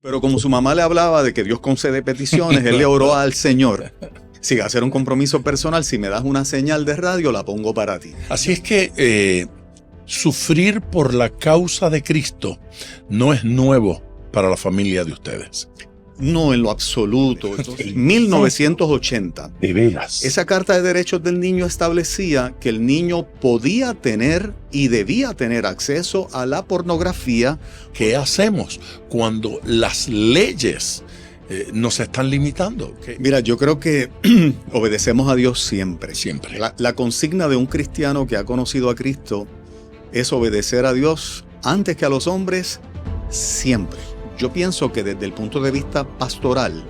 Pero como su mamá le hablaba de que Dios concede peticiones, él le oró al Señor. Si va a hacer un compromiso personal, si me das una señal de radio, la pongo para ti. Así es que sufrir por la causa de Cristo no es nuevo para la familia de ustedes. No, en lo absoluto. 1980. De veras. Esa Carta de Derechos del Niño establecía que el niño podía tener y debía tener acceso a la pornografía. ¿Qué hacemos cuando las leyes nos están limitando? Mira, yo creo que obedecemos a Dios siempre. Siempre. La consigna de un cristiano que ha conocido a Cristo es obedecer a Dios antes que a los hombres siempre. Yo pienso que desde el punto de vista pastoral,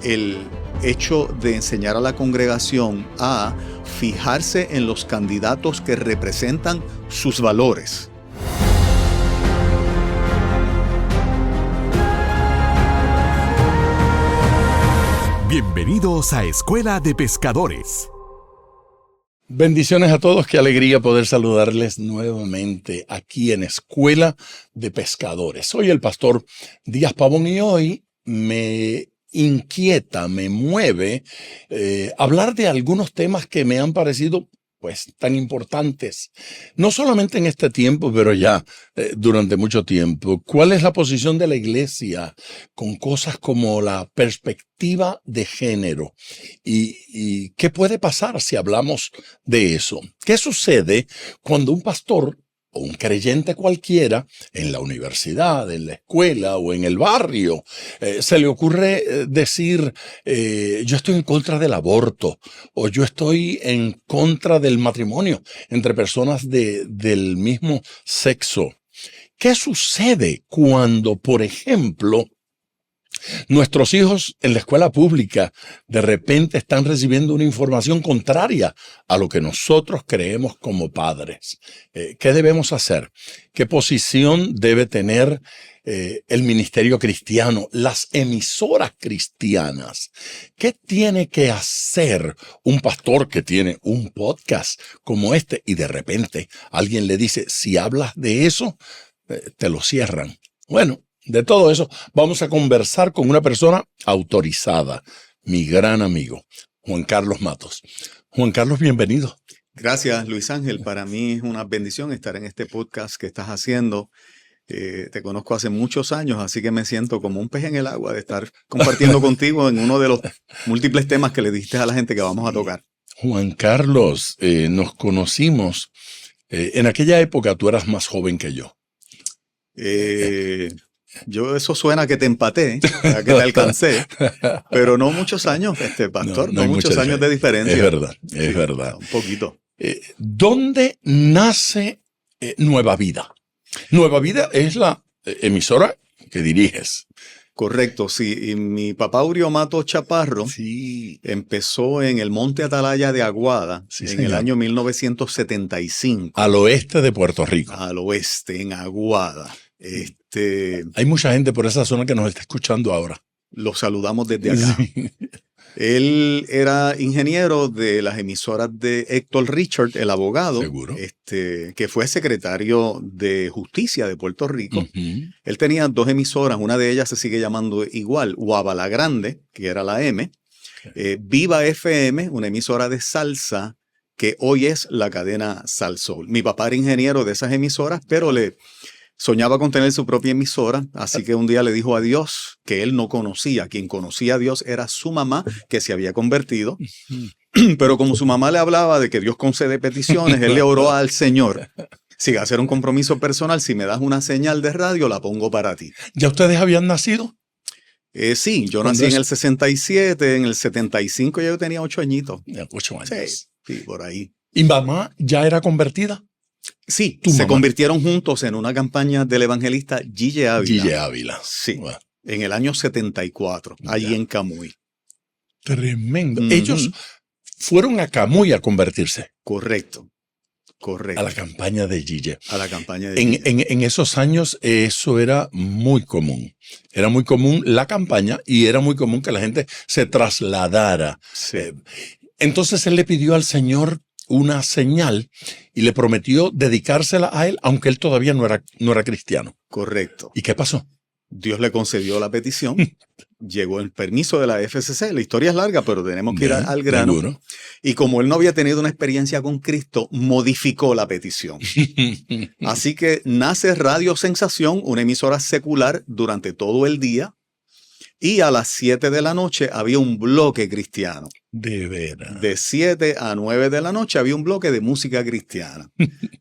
el hecho de enseñar a la congregación a fijarse en los candidatos que representan sus valores. Bienvenidos a Escuela de Pescadores. Bendiciones a todos, qué alegría poder saludarles nuevamente aquí en Escuela de Pescadores. Soy el pastor Díaz Pavón y hoy me inquieta, me mueve hablar de algunos temas que me han parecido pues tan importantes, no solamente en este tiempo, pero ya durante mucho tiempo. ¿Cuál es la posición de la iglesia con cosas como la perspectiva de género? ¿Y qué puede pasar si hablamos de eso? ¿Qué sucede cuando un pastor o un creyente cualquiera en la universidad, en la escuela o en el barrio se le ocurre decir yo estoy en contra del aborto o yo estoy en contra del matrimonio entre personas del mismo sexo? ¿Qué sucede cuando, por ejemplo, nuestros hijos en la escuela pública de repente están recibiendo una información contraria a lo que nosotros creemos como padres? ¿Qué debemos hacer? ¿Qué posición debe tener el ministerio cristiano, las emisoras cristianas? ¿Qué tiene que hacer un pastor que tiene un podcast como este y de repente alguien le dice, si hablas de eso, te lo cierran? Bueno, de todo eso vamos a conversar con una persona autorizada, mi gran amigo, Juan Carlos Matos. Juan Carlos, bienvenido. Gracias, Luis Ángel. Para mí es una bendición estar en este podcast que estás haciendo. Te conozco hace muchos años, así que me siento como un pez en el agua de estar compartiendo contigo en uno de los múltiples temas que le diste a la gente que vamos a tocar. Juan Carlos, nos conocimos. En aquella época tú eras más joven que yo. Eso suena que te empaté, que te alcancé, pero no muchos años, pastor, no muchos años de diferencia. Es verdad, es sí, verdad. Un poquito. ¿Dónde nace Nueva Vida? Nueva Vida es la emisora que diriges. Correcto, sí. Y mi papá Urio Matos Chaparro empezó en el Monte Atalaya de Aguada el año 1975. Al oeste de Puerto Rico. Al oeste, en Aguada. Hay mucha gente por esa zona que nos está escuchando ahora. Lo saludamos desde acá. Sí. Él era ingeniero de las emisoras de Héctor Richard, el abogado, ¿seguro? Que fue secretario de Justicia de Puerto Rico. Él tenía dos emisoras, una de ellas se sigue llamando igual, Guava la Grande, que era la M, Viva FM, una emisora de salsa, que hoy es la cadena Salsoul. Mi papá era ingeniero de esas emisoras, pero soñaba con tener su propia emisora, así que un día le dijo a Dios que él no conocía. Quien conocía a Dios era su mamá, que se había convertido. Pero como su mamá le hablaba de que Dios concede peticiones, él le oró al Señor. Si va a hacer un compromiso personal, si me das una señal de radio, la pongo para ti. ¿Ya ustedes habían nacido? Sí, yo nací en el 67, en el 75 ya yo tenía 8 añitos. 8 años. Sí, por ahí. ¿Y mamá ya era convertida? Sí, se convirtieron juntos en una campaña del evangelista Gille Ávila. Gille Ávila. Sí, wow. En el año 74, allí en Camuy. Tremendo. Ellos fueron a Camuy a convertirse. Correcto. A la campaña de Gille. A la campaña de Gille. En esos años eso era muy común. Era muy común la campaña y era muy común que la gente se trasladara. Sí. Entonces él le pidió al Señor una señal y le prometió dedicársela a él, aunque él todavía no era cristiano. Correcto. ¿Y qué pasó? Dios le concedió la petición, llegó el permiso de la FCC, la historia es larga, pero tenemos que ir al grano. Seguro. Y como él no había tenido una experiencia con Cristo, modificó la petición. Así que nace Radio Sensación, una emisora secular durante todo el día, y a las 7 de la noche había un bloque cristiano. De veras. De 7 a 9 de la noche había un bloque de música cristiana.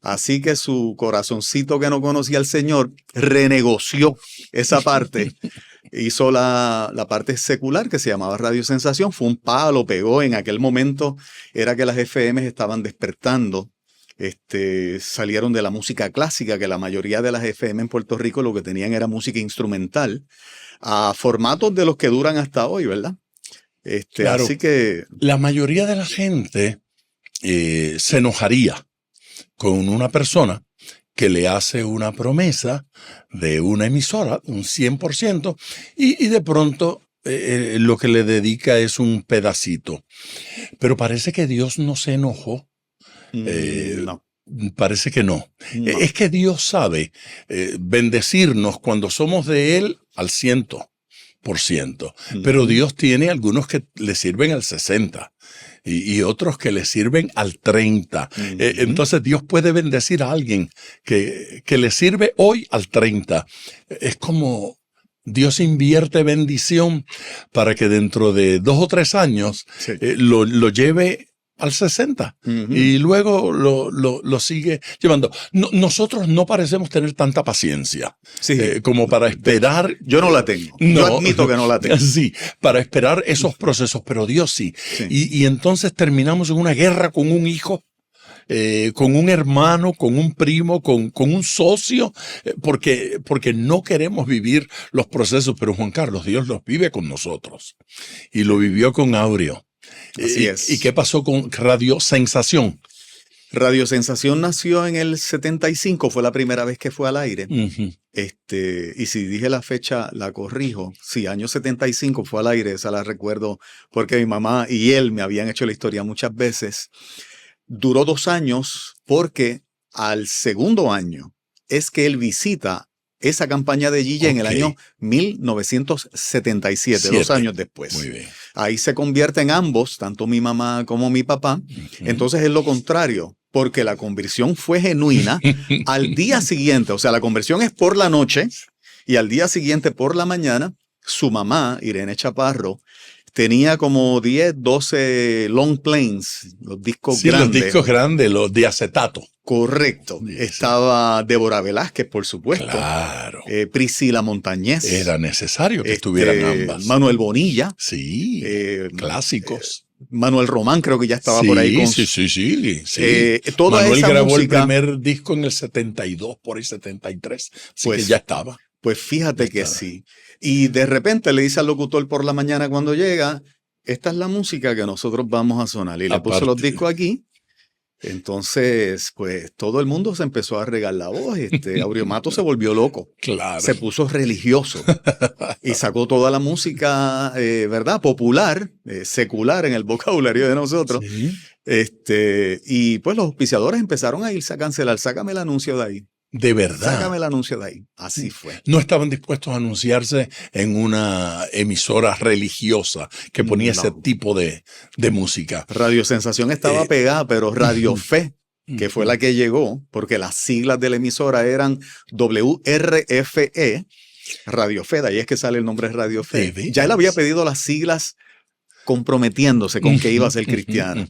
Así que su corazoncito que no conocía al Señor renegoció esa parte. Hizo la parte secular que se llamaba Radio Sensación. Fue un palo, pegó. En aquel momento era que las FM estaban despertando. Salieron de la música clásica, que la mayoría de las FM en Puerto Rico lo que tenían era música instrumental, a formatos de los que duran hasta hoy, ¿verdad? Claro, así que la mayoría de la gente se enojaría con una persona que le hace una promesa de una emisora, un 100%, y de pronto lo que le dedica es un pedacito. Pero parece que Dios no se enojó. no. Parece que no. No. Es que Dios sabe bendecirnos cuando somos de Él al 100%. Pero Dios tiene algunos que le sirven al 60% y otros que le sirven al 30%. Entonces Dios puede bendecir a alguien que le sirve hoy al 30%. Es como Dios invierte bendición para que dentro de 2 o 3 años Sí. Lo lleve al 60% y luego lo sigue llevando. Nosotros no parecemos tener tanta paciencia Sí. como para esperar. Yo no la tengo. Yo admito que no la tengo. Sí, para esperar esos procesos, pero Dios sí. Sí. Y entonces terminamos en una guerra con un hijo, con un hermano, con un primo, con un socio, porque no queremos vivir los procesos. Pero Juan Carlos, Dios los vive con nosotros. Y lo vivió con Aureo. Así es. ¿Y qué pasó con Radio Sensación? Radio Sensación nació en el 75, fue la primera vez que fue al aire. Ujú. Y si dije la fecha, la corrijo. Sí, año 75 fue al aire, esa la recuerdo porque mi mamá y él me habían hecho la historia muchas veces. Duró 2 años porque al segundo año es que él visita esa campaña de Gilla en el Ok. año 1977, 2 años después. Muy bien. Ahí se convierten ambos, tanto mi mamá como mi papá. Entonces es lo contrario, porque la conversión fue genuina al día siguiente. O sea, la conversión es por la noche y al día siguiente por la mañana, su mamá, Irene Chaparro, tenía como 10, 12 long planes, los discos Sí, grandes. los discos grandes, los de acetato. Correcto. Sí, sí. Estaba Débora Velázquez, por supuesto. Claro. Priscila Montañez. Era necesario que estuvieran ambas. Manuel Bonilla. Sí, clásicos. Manuel Román creo que ya estaba por ahí con Sí. toda Manuel esa grabó música. el primer disco en el 72, por ahí 73. Así Pues, que ya estaba. Pues fíjate que Está. sí. Y de repente le dice al locutor por la mañana cuando llega, esta es la música que nosotros vamos a sonar. Y le puso los discos aquí. Entonces, pues todo el mundo se empezó a regar la voz. Aureo Mato se volvió loco. Claro. Se puso religioso y sacó toda la música, ¿verdad? Popular, secular en el vocabulario de nosotros. Sí. Y pues los auspiciadores empezaron a irse a cancelar. Sácame el anuncio de ahí. De verdad. Sácame el anuncio de ahí. Así fue. No estaban dispuestos a anunciarse en una emisora religiosa que ponía No. ese tipo de música. Radio Sensación estaba pegada, pero Radio Fe, que fue la que llegó, porque las siglas de la emisora eran WRFE, Radio Fe, de ahí es que sale el nombre Radio Fe. ¿De Ya él había veras? pedido las siglas comprometiéndose con que iba a ser cristiano.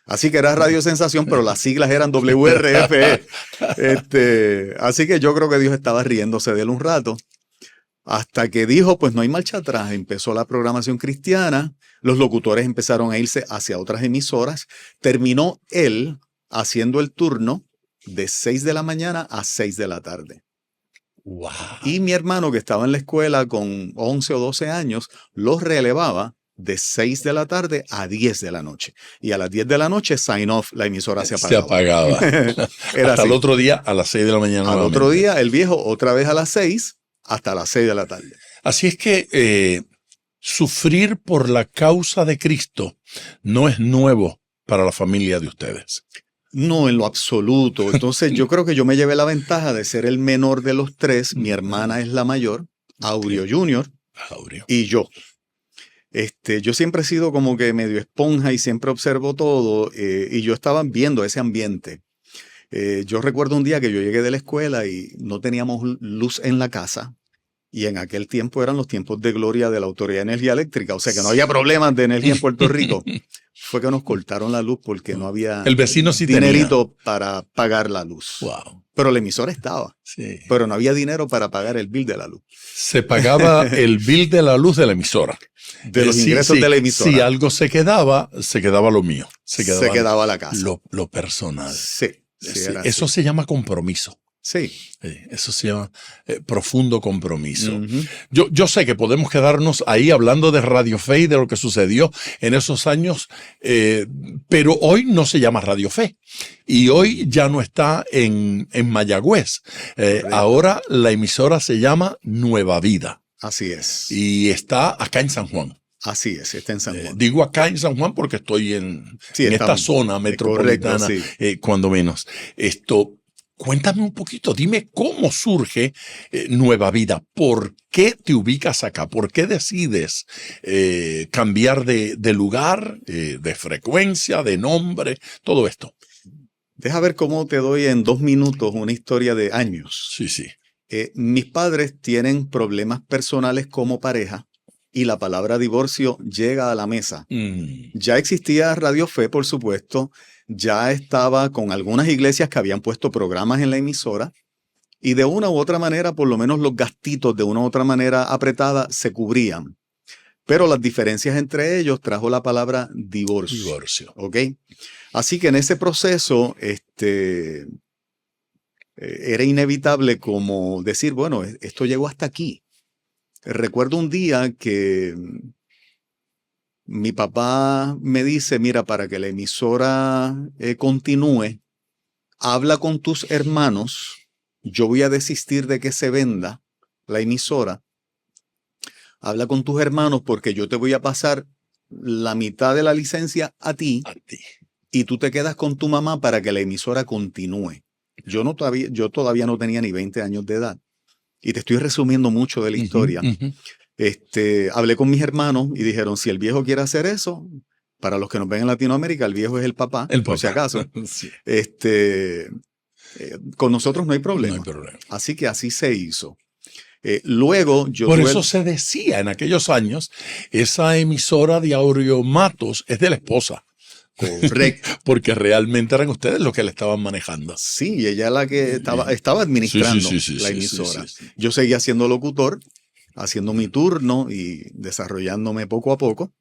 Así que era Radio Sensación, pero las siglas eran WRFE. Así que yo creo que Dios estaba riéndose de él un rato. Hasta que dijo, pues no hay marcha atrás. Empezó la programación cristiana. Los locutores empezaron a irse hacia otras emisoras. Terminó él haciendo el turno de 6 de la mañana a 6 de la tarde. Wow. Y mi hermano, que estaba en la escuela con 11 o 12 años, los relevaba de 6 de la tarde a 10 de la noche. Y a las 10 de la noche, sign off, la emisora se apagaba. Se apagaba. Era Hasta así. el otro día a las 6 de la mañana. Al nuevamente. otro día, el viejo otra vez a las 6 hasta las 6 de la tarde. Así es que sufrir por la causa de Cristo no es nuevo para la familia de ustedes. No, en lo absoluto. Entonces yo creo que yo me llevé la ventaja de ser el menor de los 3. Mi hermana es la mayor. Aureo Jr. Aureo. y yo. Yo siempre he sido como que medio esponja y siempre observo todo, y yo estaba viendo ese ambiente. Yo recuerdo un día que yo llegué de la escuela y no teníamos luz en la casa. Y en aquel tiempo eran los tiempos de gloria de la Autoridad de Energía Eléctrica, o sea que no había problemas de energía en Puerto Rico. Fue que nos cortaron la luz porque no había El vecino sí dinerito para pagar la luz. Wow. Pero la emisora estaba, Sí. pero no había dinero para pagar el bill de la luz. Se pagaba el bill de la luz de la emisora. De los ingresos de la emisora. Si algo se quedaba lo mío. Se quedaba la casa. lo personal. Sí. Eso se llama compromiso. Sí. Eso se llama profundo compromiso. Uh-huh. Yo sé que podemos quedarnos ahí hablando de Radio Fe y de lo que sucedió en esos años, pero hoy no se llama Radio Fe y hoy ya no está en Mayagüez. Ahora la emisora se llama Nueva Vida. Así es. Y está acá en San Juan. Así es, está en San Juan. Digo acá en San Juan porque estoy en esta zona metropolitana, correcto, sí. Cuando menos. Cuéntame un poquito, dime cómo surge Nueva Vida, ¿por qué te ubicas acá? ¿Por qué decides cambiar de lugar, de frecuencia, de nombre, todo esto? Deja ver cómo te doy en 2 minutos una historia de años. Sí, sí. Mis padres tienen problemas personales como pareja y la palabra divorcio llega a la mesa. Ya existía Radio Fe, por supuesto. Ya estaba con algunas iglesias que habían puesto programas en la emisora y de una u otra manera, por lo menos los gastitos de una u otra manera apretada se cubrían. Pero las diferencias entre ellos trajo la palabra divorcio. Divorcio. ¿Ok? Así que en ese proceso, era inevitable como decir, bueno, esto llegó hasta aquí. Recuerdo un día que mi papá me dice, mira, para que la emisora continúe, habla con tus hermanos, yo voy a desistir de que se venda la emisora, habla con tus hermanos porque yo te voy a pasar la mitad de la licencia a ti y tú te quedas con tu mamá para que la emisora continúe. Yo todavía no tenía ni 20 años de edad y te estoy resumiendo mucho de la historia. Hablé con mis hermanos y dijeron, si el viejo quiere hacer eso, para los que nos ven en Latinoamérica, el viejo es el papá, por si acaso. Sí. Con nosotros no hay problema. No hay problema. Así que así se hizo. Luego yo Por eso se decía en aquellos años, esa emisora de Aureo Matos es de la esposa. Correcto. Porque realmente eran ustedes los que le estaban manejando. Sí, ella la que estaba administrando la emisora. Sí. Yo seguía siendo locutor, haciendo mi turno y desarrollándome poco a poco.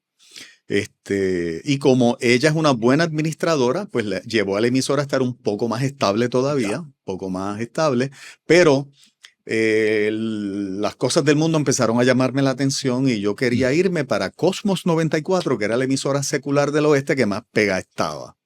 Y como ella es una buena administradora, pues le llevó a la emisora a estar un poco más estable todavía, pero las cosas del mundo empezaron a llamarme la atención y yo quería irme para Cosmos 94, que era la emisora secular del oeste que más pega estaba.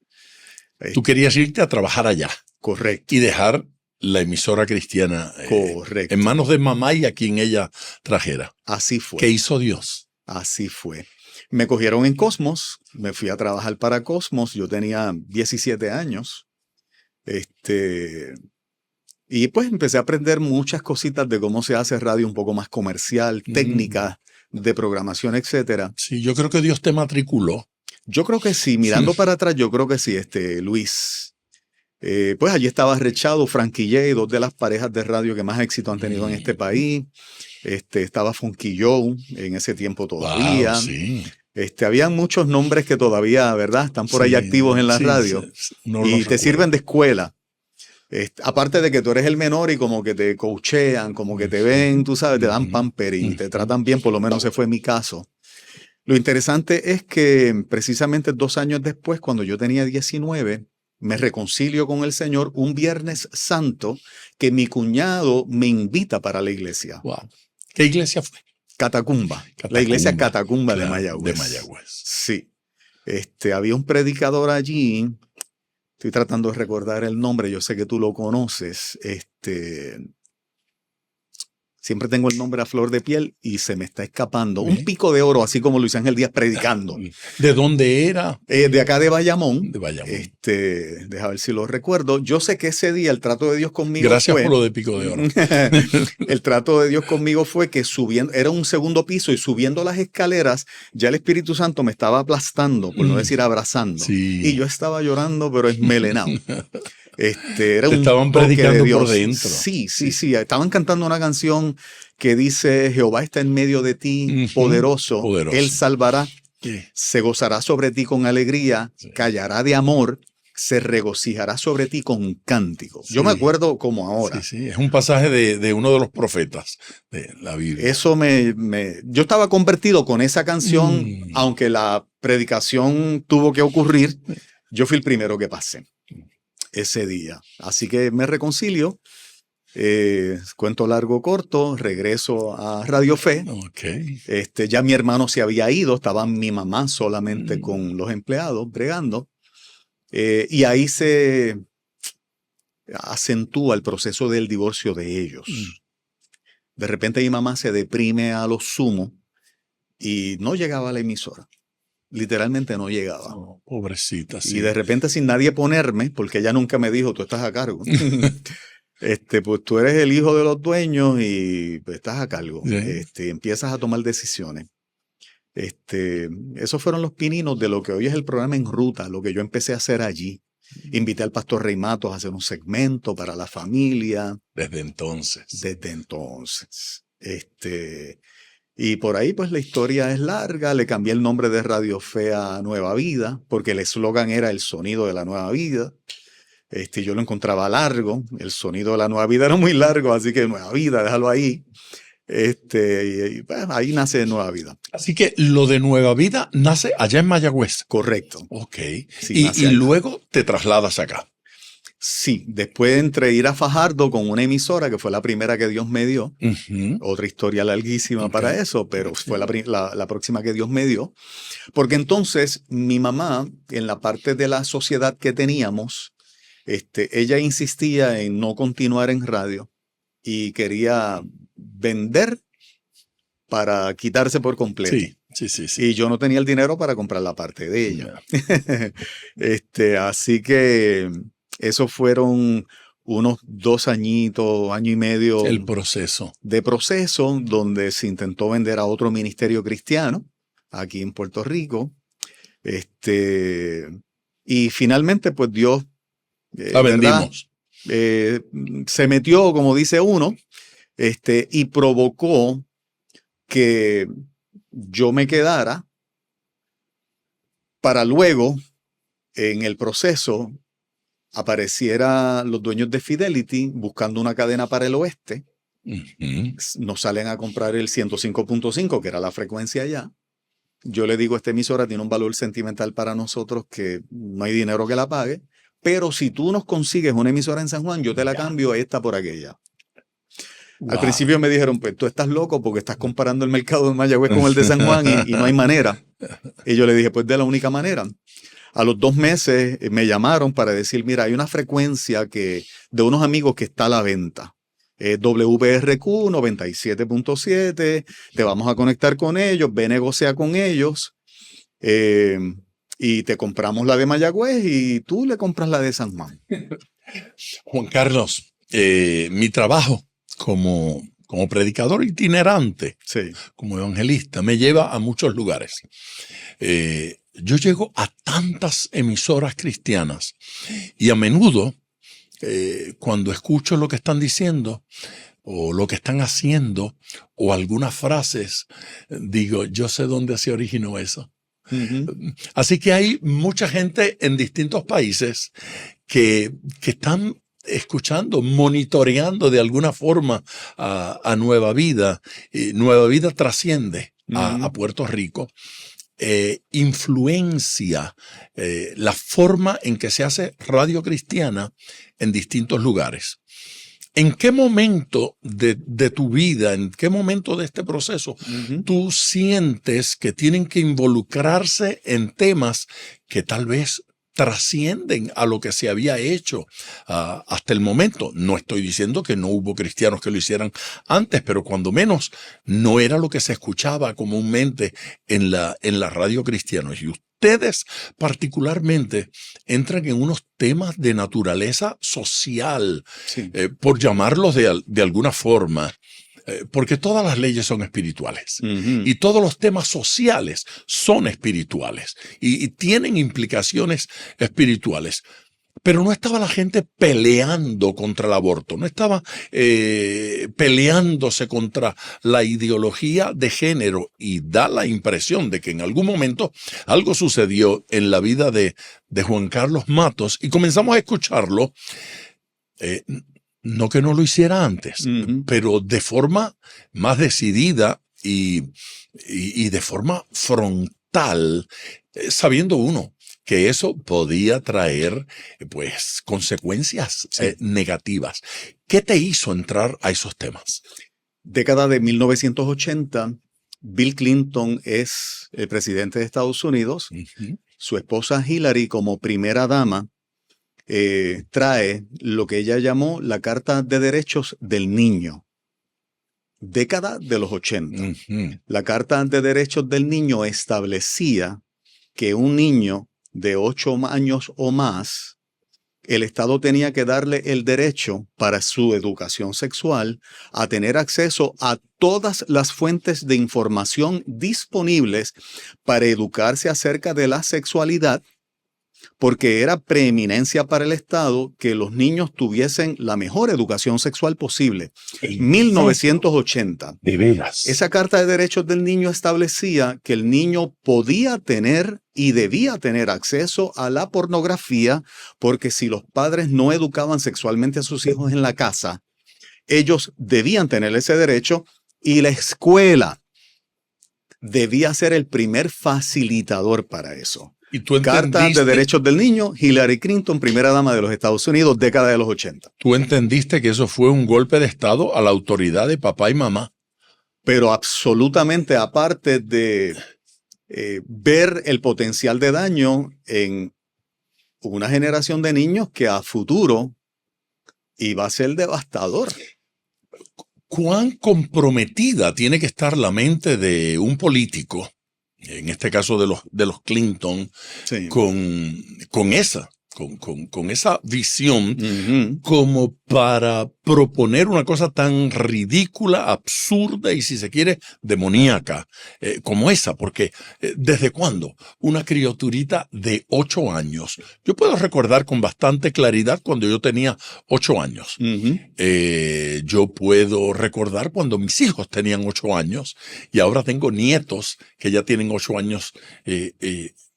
Tú querías irte a trabajar allá. Correcto. Y dejar la emisora cristiana correcto. En manos de mamá y a quien ella trajera. Así fue. ¿Qué hizo Dios? Así fue. Me cogieron en Cosmos, me fui a trabajar para Cosmos, yo tenía 17 años. Y pues empecé a aprender muchas cositas de cómo se hace radio un poco más comercial, técnicas de programación, etcétera. Sí, yo creo que Dios te matriculó. Yo creo que sí, mirando para atrás, yo creo que sí, Luis. Pues allí estaba Rechado, Frankie J, 2 de las parejas de radio que más éxito han tenido en este país. Estaba Funky Joe en ese tiempo todavía. Wow, sí. Habían muchos nombres que todavía, ¿verdad? Están por ahí activos en la radio. No y te sirven de escuela. Aparte de que tú eres el menor y como que te coachean, como que te ven, tú sabes, te dan pamper y te tratan bien, por lo menos ese fue mi caso. Lo interesante es que precisamente 2 años después, cuando yo tenía 19, me reconcilio con el Señor un Viernes Santo que mi cuñado me invita para la iglesia. Wow. ¿Qué iglesia fue? Catacumba. La iglesia Catacumba, claro, de Mayagüez. De Mayagüez. Sí. Había un predicador allí. Estoy tratando de recordar el nombre. Yo sé que tú lo conoces. Siempre tengo el nombre a flor de piel y se me está escapando. Un pico de oro, así como Luis Ángel Díaz predicando. ¿De dónde era? De acá de Bayamón. De Bayamón. Deja ver si lo recuerdo. Yo sé que ese día el trato de Dios conmigo Gracias por lo de pico de oro. El trato de Dios conmigo fue que subiendo, era un segundo piso y subiendo las escaleras, ya el Espíritu Santo me estaba aplastando, por no decir abrazando. Sí. Y yo estaba llorando, pero esmelenado. Era Te estaban predicando por dentro. Sí. Estaban cantando una canción que dice: Jehová está en medio de ti, poderoso. Él salvará, se gozará sobre ti con alegría, callará de amor, se regocijará sobre ti con cánticos. Yo me acuerdo como ahora. Sí, es un pasaje de uno de los profetas de la Biblia. Eso yo estaba convertido con esa canción, aunque la predicación tuvo que ocurrir, yo fui el primero que pasé ese día. Así que me reconcilio, cuento largo corto, regreso a Radio Fe. Okay. Ya mi hermano se había ido, estaba mi mamá solamente con los empleados bregando, y ahí se acentúa el proceso del divorcio de ellos. De repente mi mamá se deprime a lo sumo y no llegaba a la emisora. Literalmente no llegaba. Oh, pobrecita, sí. Y de repente, sin nadie ponerme, porque ella nunca me dijo: tú estás a cargo. Pues tú eres el hijo de los dueños y pues, estás a cargo. Sí. Empiezas a tomar decisiones. Esos fueron los pininos de lo que hoy es el programa En Ruta, lo que yo empecé a hacer allí. Invité al pastor Rey Matos a hacer un segmento para la familia. Desde entonces. Y por ahí, pues la historia es larga. Le cambié el nombre de Radio Fe a Nueva Vida, porque el eslogan era el sonido de la nueva vida. Yo lo encontraba largo. El sonido de la nueva vida era muy largo, así que Nueva Vida, déjalo ahí. Y pues, ahí nace Nueva Vida. Así que lo de Nueva Vida nace allá en Mayagüez. Correcto. Ok. Sí, y luego te trasladas acá. Sí, después entré a ir a Fajardo con una emisora que fue la primera que Dios me dio. Otra historia larguísima para eso, pero fue la próxima que Dios me dio. Porque entonces mi mamá, en la parte de la sociedad que teníamos, ella insistía en no continuar en radio y quería vender para quitarse por completo. Sí. Y yo no tenía el dinero para comprar la parte de ella. Así que esos fueron unos 2 añitos, año y medio. El proceso. De proceso, donde se intentó vender a otro ministerio cristiano, aquí en Puerto Rico. Y finalmente, pues Dios, la vendimos. Se metió, como dice uno, y provocó que yo me quedara para luego, en el proceso, apareciera los dueños de Fidelity buscando una cadena para el oeste. Nos salen a comprar el 105.5, que era la frecuencia allá. Yo le digo: esta emisora tiene un valor sentimental para nosotros que no hay dinero que la pague, pero si tú nos consigues una emisora en San Juan, yo te la cambio esta por aquella. Wow. Al principio me dijeron: pues tú estás loco porque estás comparando el mercado de Mayagüez con el de San Juan y no hay manera. Y yo le dije: pues de la única manera. A los 2 meses me llamaron para decir: mira, hay una frecuencia de unos amigos que está a la venta. WPRQ 97.7, te vamos a conectar con ellos, ve, negocia con ellos, y te compramos la de Mayagüez y tú le compras la de San Juan. Juan Carlos, mi trabajo como predicador itinerante, como evangelista, me lleva a muchos lugares. Yo llego a tantas emisoras cristianas y a menudo, cuando escucho lo que están diciendo o lo que están haciendo o algunas frases, digo: yo sé dónde se originó eso. Así que hay mucha gente en distintos países que están escuchando, monitoreando de alguna forma a Nueva Vida. Nueva Vida trasciende a Puerto Rico. Influencia la forma en que se hace radio cristiana en distintos lugares. ¿En qué momento de tu vida, en qué momento de este proceso, tú sientes que tienen que involucrarse en temas que tal vez trascienden a lo que se había hecho hasta el momento. No estoy diciendo que no hubo cristianos que lo hicieran antes, pero cuando menos no era lo que se escuchaba comúnmente en la radio cristiana. Y ustedes particularmente entran en unos temas de naturaleza social, Sí. por llamarlos de alguna forma. Porque todas las leyes son espirituales y todos los temas sociales son espirituales y tienen implicaciones espirituales. Pero no estaba la gente peleando contra el aborto, no estaba peleándose contra la ideología de género, y da la impresión de que en algún momento algo sucedió en la vida de Juan Carlos Matos y comenzamos a escucharlo. No que no lo hiciera antes, pero de forma más decidida y de forma frontal, sabiendo uno que eso podía traer pues consecuencias negativas. ¿Qué te hizo entrar a esos temas? Década de 1980, Bill Clinton es el presidente de Estados Unidos. Su esposa Hillary, como primera dama, trae lo que ella llamó la Carta de Derechos del Niño. Década de los 80. La Carta de Derechos del Niño establecía que un niño de 8 años o más, el Estado tenía que darle el derecho para su educación sexual a tener acceso a todas las fuentes de información disponibles para educarse acerca de la sexualidad, porque era preeminencia para el Estado que los niños tuviesen la mejor educación sexual posible. 1980. De veras. Esa Carta de Derechos del Niño establecía que el niño podía tener y debía tener acceso a la pornografía, porque si los padres no educaban sexualmente a sus hijos en la casa, ellos debían tener ese derecho, y la escuela debía ser el primer facilitador para eso. ¿Y tú Carta de Derechos del Niño, Hillary Clinton, primera dama de los Estados Unidos, década de los 80. ¿Tú entendiste que eso fue un golpe de Estado a la autoridad de papá y mamá? Pero absolutamente aparte de ver el potencial de daño en una generación de niños que a futuro iba a ser devastador. ¿Cuán comprometida tiene que estar la mente de un político, en este caso de los Clinton, Sí. con esa visión, como para proponer una cosa tan ridícula, absurda y, si se quiere, demoníaca como esa? Porque ¿desde cuándo una criaturita de 8 años? Yo puedo recordar con bastante claridad cuando yo tenía 8 años. Yo puedo recordar cuando mis hijos tenían 8 años, y ahora tengo nietos que ya tienen 8 años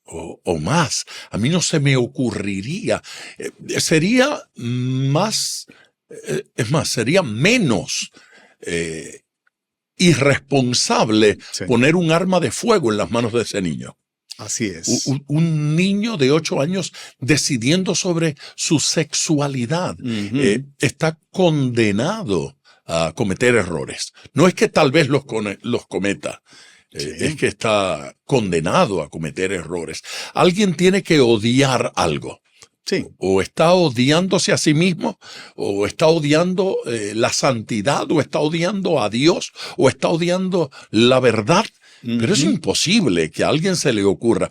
o más. A mí no se me ocurriría. Sería más, sería menos irresponsable poner un arma de fuego en las manos de ese niño. Así es. Un niño de 8 años decidiendo sobre su sexualidad está condenado a cometer errores. No es que tal vez los cometa. Es que está condenado a cometer errores. Alguien tiene que odiar algo. Sí. O está odiándose a sí mismo, o está odiando la santidad, o está odiando a Dios, o está odiando la verdad. Pero es imposible que a alguien se le ocurra.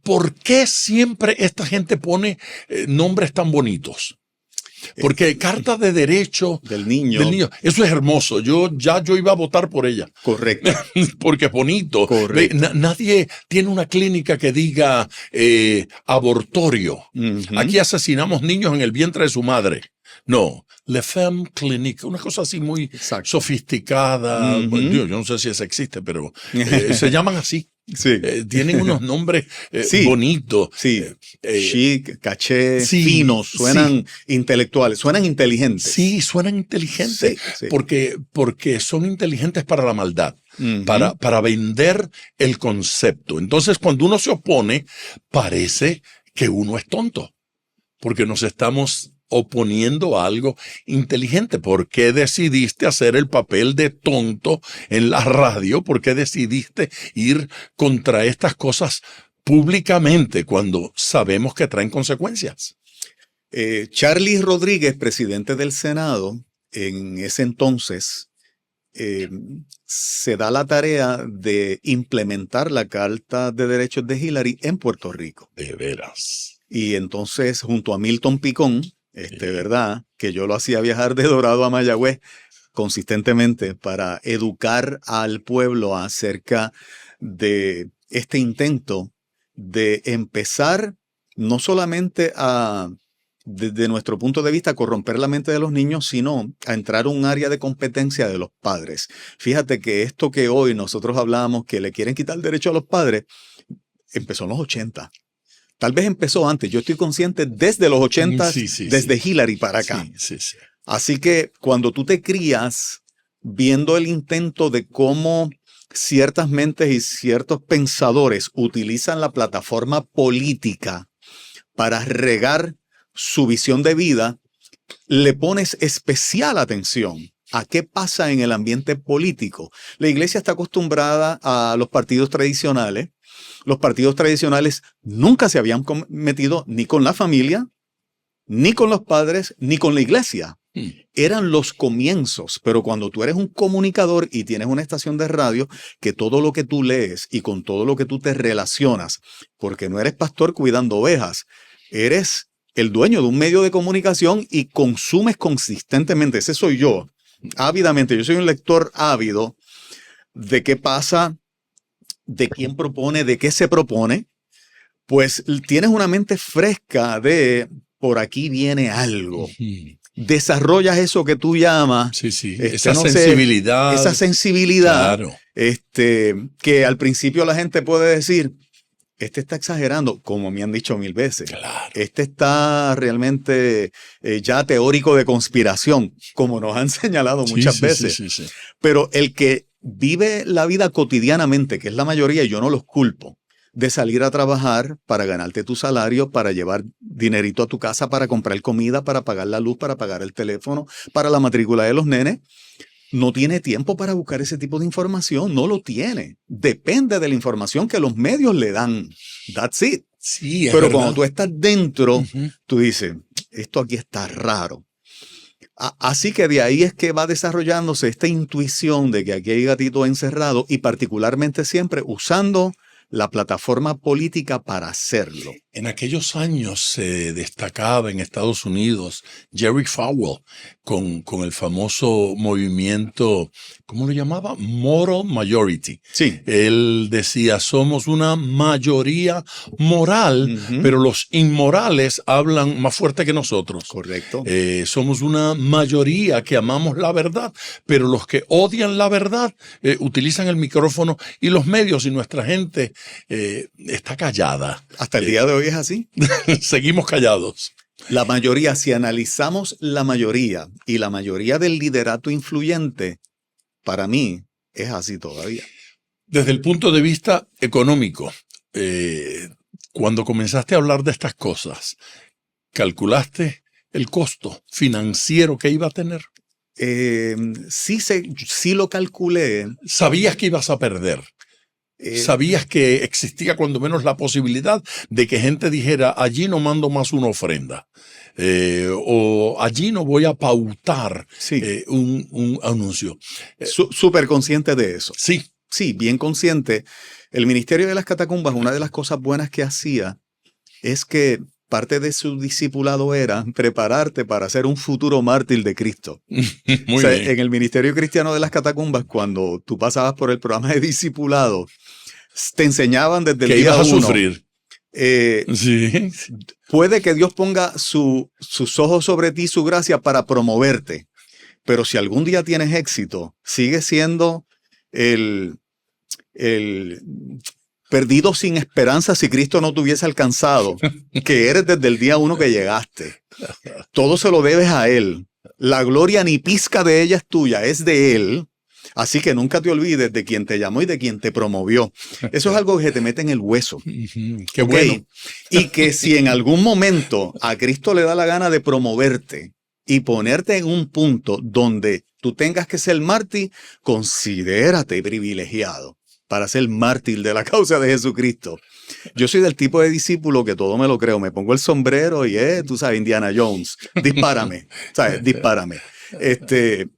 ¿Por qué siempre esta gente pone nombres tan bonitos? Porque Carta de Derecho del niño. Eso es hermoso. Yo iba a votar por ella. Correcto. Porque es bonito. Correcto. Nadie tiene una clínica que diga abortorio. Aquí asesinamos niños en el vientre de su madre. No, Le Femme Clinique, una cosa así muy sofisticada. Bueno, yo no sé si eso existe, pero se llaman así. Sí. Tienen unos nombres bonitos. Sí. Chic, caché, finos, suenan intelectuales, suenan inteligentes. Sí, suenan inteligentes. Sí. Porque son inteligentes para la maldad, para vender el concepto. Entonces, cuando uno se opone, parece que uno es tonto, porque nos estamos oponiendo a algo inteligente. ¿Por qué decidiste hacer el papel de tonto en la radio? ¿Por qué decidiste ir contra estas cosas públicamente cuando sabemos que traen consecuencias. Charlie Rodríguez, presidente del Senado, en ese entonces, se da la tarea de implementar la Carta de Derechos de Hillary en Puerto Rico. De veras. Y entonces, junto a Milton Picón, ¿verdad? Que yo lo hacía viajar de Dorado a Mayagüez consistentemente para educar al pueblo acerca de este intento de empezar no solamente a, desde nuestro punto de vista, corromper la mente de los niños, sino a entrar a un área de competencia de los padres. Fíjate que esto que hoy nosotros hablamos, que le quieren quitar el derecho a los padres, empezó en los 80. Tal vez empezó antes, yo estoy consciente desde los 80, desde Hillary para acá. Así que cuando tú te crías viendo el intento de cómo ciertas mentes y ciertos pensadores utilizan la plataforma política para regar su visión de vida, le pones especial atención a qué pasa en el ambiente político. La iglesia está acostumbrada a los partidos tradicionales. Los partidos tradicionales nunca se habían metido ni con la familia, ni con los padres, ni con la iglesia. Eran los comienzos, pero cuando tú eres un comunicador y tienes una estación de radio, que todo lo que tú lees y con todo lo que tú te relacionas, porque no eres pastor cuidando ovejas, eres el dueño de un medio de comunicación y consumes consistentemente. Ese soy yo, ávidamente. Yo soy un lector ávido de qué pasa, de quién propone, de qué se propone. Pues tienes una mente fresca de por aquí viene algo. Desarrollas eso que tú llamas esa sensibilidad. Esa sensibilidad, claro. Que al principio la gente puede decir, este está exagerando, como me han dicho 1000 veces. Claro. Este está realmente ya teórico de conspiración, como nos han señalado muchas veces. Sí. Pero el que vive la vida cotidianamente, que es la mayoría, y yo no los culpo, de salir a trabajar para ganarte tu salario, para llevar dinerito a tu casa, para comprar comida, para pagar la luz, para pagar el teléfono, para la matrícula de los nenes, no tiene tiempo para buscar ese tipo de información, no lo tiene. Depende de la información que los medios le dan. That's it. Sí, es Pero verdad. cuando tú estás dentro, tú dices, esto aquí está raro. Así que de ahí es que va desarrollándose esta intuición de que aquí hay gatito encerrado y particularmente siempre usando la plataforma política para hacerlo. En aquellos años se destacaba en Estados Unidos Jerry Falwell con el famoso movimiento, ¿cómo lo llamaba? Moral Majority. Sí. Él decía, somos una mayoría moral, pero los inmorales hablan más fuerte que nosotros. Correcto. Somos una mayoría que amamos la verdad, pero los que odian la verdad utilizan el micrófono y los medios, y nuestra gente está callada. Hasta el día de hoy es así. Seguimos callados. La mayoría, si analizamos la mayoría y la mayoría del liderato influyente, para mí es así todavía. Desde el punto de vista económico, cuando comenzaste a hablar de estas cosas, ¿calculaste el costo financiero que iba a tener? Sí lo calculé. ¿Sabías que ibas a perder? ¿Sabías que existía cuando menos la posibilidad de que gente dijera, allí no mando más una ofrenda? O allí no voy a pautar un anuncio. Súper consciente de eso. Sí. Sí, bien consciente. El Ministerio de las Catacumbas, una de las cosas buenas que hacía es que parte de su discipulado era prepararte para ser un futuro mártir de Cristo. Muy bien. En el Ministerio Cristiano de las Catacumbas, cuando tú pasabas por el programa de discipulado, te enseñaban desde el día 1. ¿Qué ibas a sufrir? Sí. Puede que Dios ponga sus ojos sobre ti, su gracia, para promoverte. Pero si algún día tienes éxito, sigue siendo el perdido sin esperanza si Cristo no te hubiese alcanzado, que eres desde el día 1 que llegaste. Todo se lo debes a Él. La gloria ni pizca de ella es tuya, es de Él. Así que nunca te olvides de quien te llamó y de quien te promovió. Eso es algo que se te mete en el hueso. Qué bueno. Y que si en algún momento a Cristo le da la gana de promoverte y ponerte en un punto donde tú tengas que ser mártir, considérate privilegiado. para ser mártir de la causa de Jesucristo. Yo soy del tipo de discípulo que todo me lo creo. Me pongo el sombrero y tú sabes, Indiana Jones, dispárame, ¿sabes? Dispárame.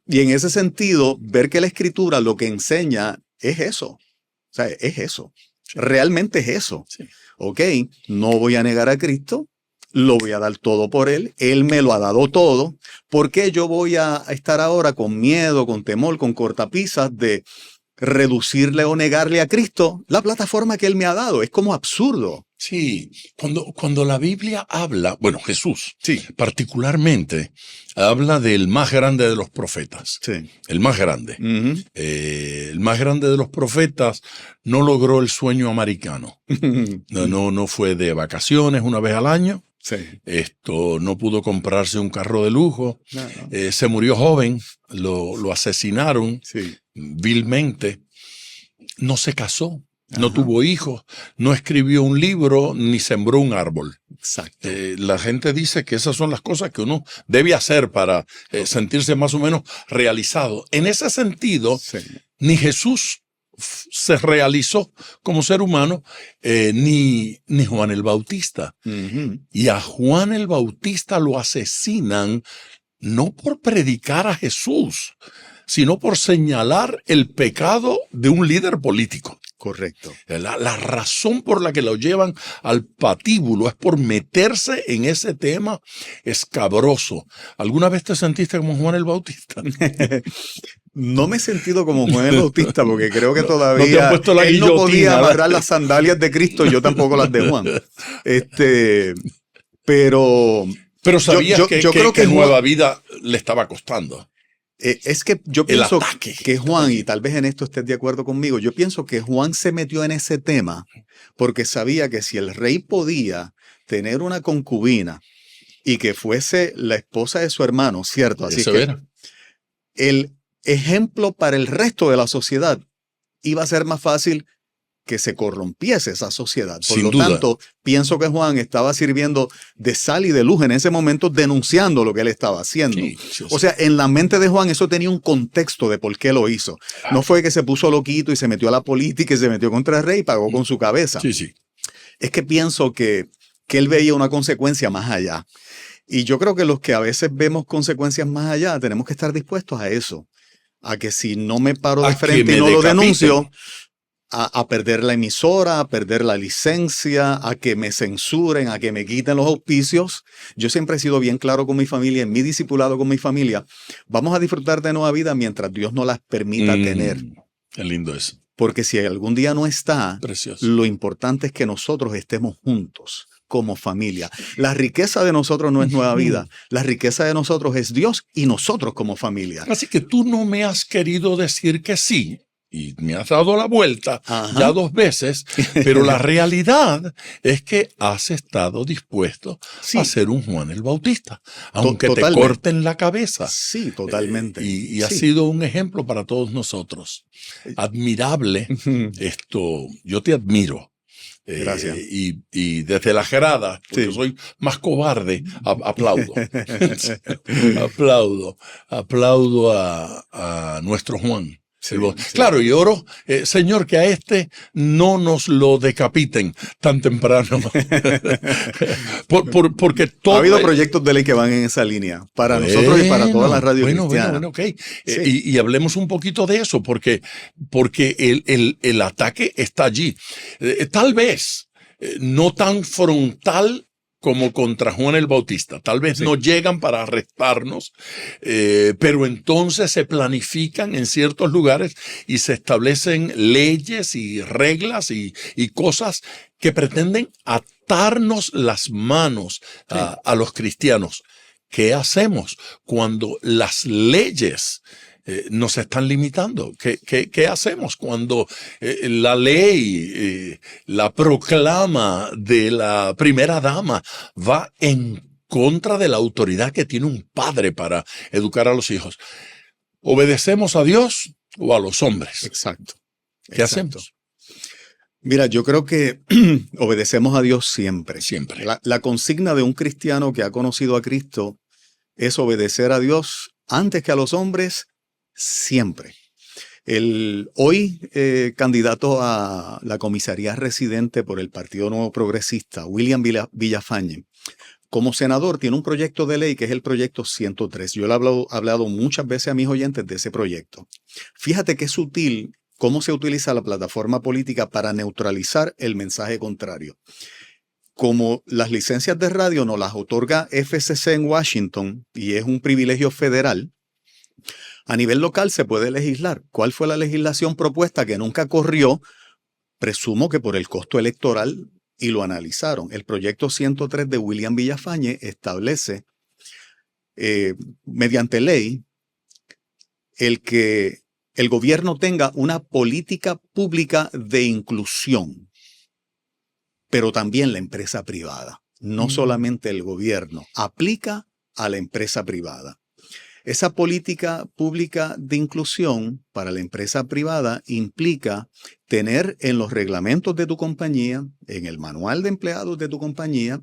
Y en ese sentido, ver que la Escritura lo que enseña es eso. O sea, es eso. Realmente es eso. Sí. Ok, no voy a negar a Cristo, lo voy a dar todo por Él. Él me lo ha dado todo. ¿Por qué yo voy a estar ahora con miedo, con temor, con cortapisas de reducirle o negarle a Cristo la plataforma que Él me ha dado? Es como absurdo. Sí, cuando la Biblia habla, bueno, Jesús Sí. particularmente habla del más grande de los profetas, Sí. el más grande. Ujú. El más grande de los profetas no logró el sueño americano. No fue de vacaciones una vez al año. Sí. No pudo comprarse un carro de lujo. No. Se murió joven, lo asesinaron Sí. vilmente. No se casó, no Ajá. tuvo hijos, no escribió un libro ni sembró un árbol. Exacto. La gente dice que esas son las cosas que uno debe hacer para sentirse más o menos realizado. En ese sentido, Sí. ni Jesús se realizó como ser humano, ni Juan el Bautista. Ujú. Y a Juan el Bautista lo asesinan no por predicar a Jesús, sino por señalar el pecado de un líder político. Correcto. La razón por la que lo llevan al patíbulo es por meterse en ese tema escabroso. ¿Alguna vez te sentiste como Juan el Bautista? No me he sentido como Juan el Bautista porque creo que No te todavía han puesto la él no podía guillotina, amarrar las sandalias de Cristo, yo tampoco las de Juan. Pero Pero sabías yo creo que Nueva Juan- Vida le estaba costando. es que yo El pienso ataque. que Juan, y tal vez en esto estés de acuerdo conmigo, yo pienso que Juan se metió en ese tema porque sabía que si el rey podía tener una concubina y que fuese la esposa de su hermano, ¿cierto? Así Eso que era. el ejemplo para el resto de la sociedad iba a ser más fácil que se corrompiese esa sociedad. Por Sin lo duda. tanto, pienso que Juan estaba sirviendo de sal y de luz en ese momento, denunciando lo que él estaba haciendo. Sí, sí, O sí. sea, en la mente de Juan eso tenía un contexto de por qué lo hizo. No fue que se puso loquito y se metió a la política y se metió contra el rey y pagó con su cabeza. Sí, sí. Es que pienso que él veía una consecuencia más allá. Y yo creo que los que a veces vemos consecuencias más allá, tenemos que estar dispuestos a eso. A que si no me paro de A que frente me y no lo decapiten. denuncio, a perder la emisora, a perder la licencia, a que me censuren, a que me quiten los auspicios. Yo siempre he sido bien claro con mi familia, en mi discipulado con mi familia. Vamos a disfrutar de nueva vida mientras Dios nos las permita tener. Qué lindo eso. Porque si algún día no está, Precioso. lo importante es que nosotros estemos juntos como familia. La riqueza de nosotros no es nueva vida. La riqueza de nosotros es Dios y nosotros como familia. Así que tú no me has querido decir que sí, y me has dado la vuelta Ajá. ya 2 veces, pero la realidad es que has estado dispuesto Sí. a ser un Juan el Bautista, aunque te Totalmente. corten la cabeza. Sí, totalmente. Y ha Sí. sido un ejemplo para todos nosotros. Admirable. Yo te admiro. Gracias. Y desde las gradas, porque Sí. soy más cobarde, aplaudo. Aplaudo a nuestro Juan. Sí, sí. Claro, y oro, Señor, que a este no nos lo decapiten tan temprano. Porque todo... Ha habido proyectos de ley que van en esa línea, para nosotros y para todas las radios cristianas. Bueno, ok. Sí. Y hablemos un poquito de eso, porque el ataque está allí. Tal vez no tan frontal como contra Juan el Bautista. Tal vez Sí. no llegan para arrestarnos, pero entonces se planifican en ciertos lugares y se establecen leyes y reglas y cosas que pretenden atarnos las manos a los cristianos. ¿Qué hacemos cuando las leyes nos están limitando? ¿Qué hacemos cuando la ley, la proclama de la primera dama va en contra de la autoridad que tiene un padre para educar a los hijos? ¿Obedecemos a Dios o a los hombres? Exacto. ¿Qué Exacto. hacemos? Mira, yo creo que obedecemos a Dios siempre. Siempre. La consigna de un cristiano que ha conocido a Cristo es obedecer a Dios antes que a los hombres, siempre. El hoy candidato a la comisaría residente por el Partido Nuevo Progresista, William Villafañe, como senador tiene un proyecto de ley que es el proyecto 103. Yo le he hablado muchas veces a mis oyentes de ese proyecto. Fíjate qué sutil cómo se utiliza la plataforma política para neutralizar el mensaje contrario. Como las licencias de radio nos las otorga FCC en Washington y es un privilegio federal, a nivel local se puede legislar. ¿Cuál fue la legislación propuesta que nunca corrió? Presumo que por el costo electoral, y lo analizaron. El proyecto 103 de William Villafañe establece, mediante ley, el que el gobierno tenga una política pública de inclusión, pero también la empresa privada. No solamente el gobierno, aplica a la empresa privada. Esa política pública de inclusión para la empresa privada implica tener en los reglamentos de tu compañía, en el manual de empleados de tu compañía,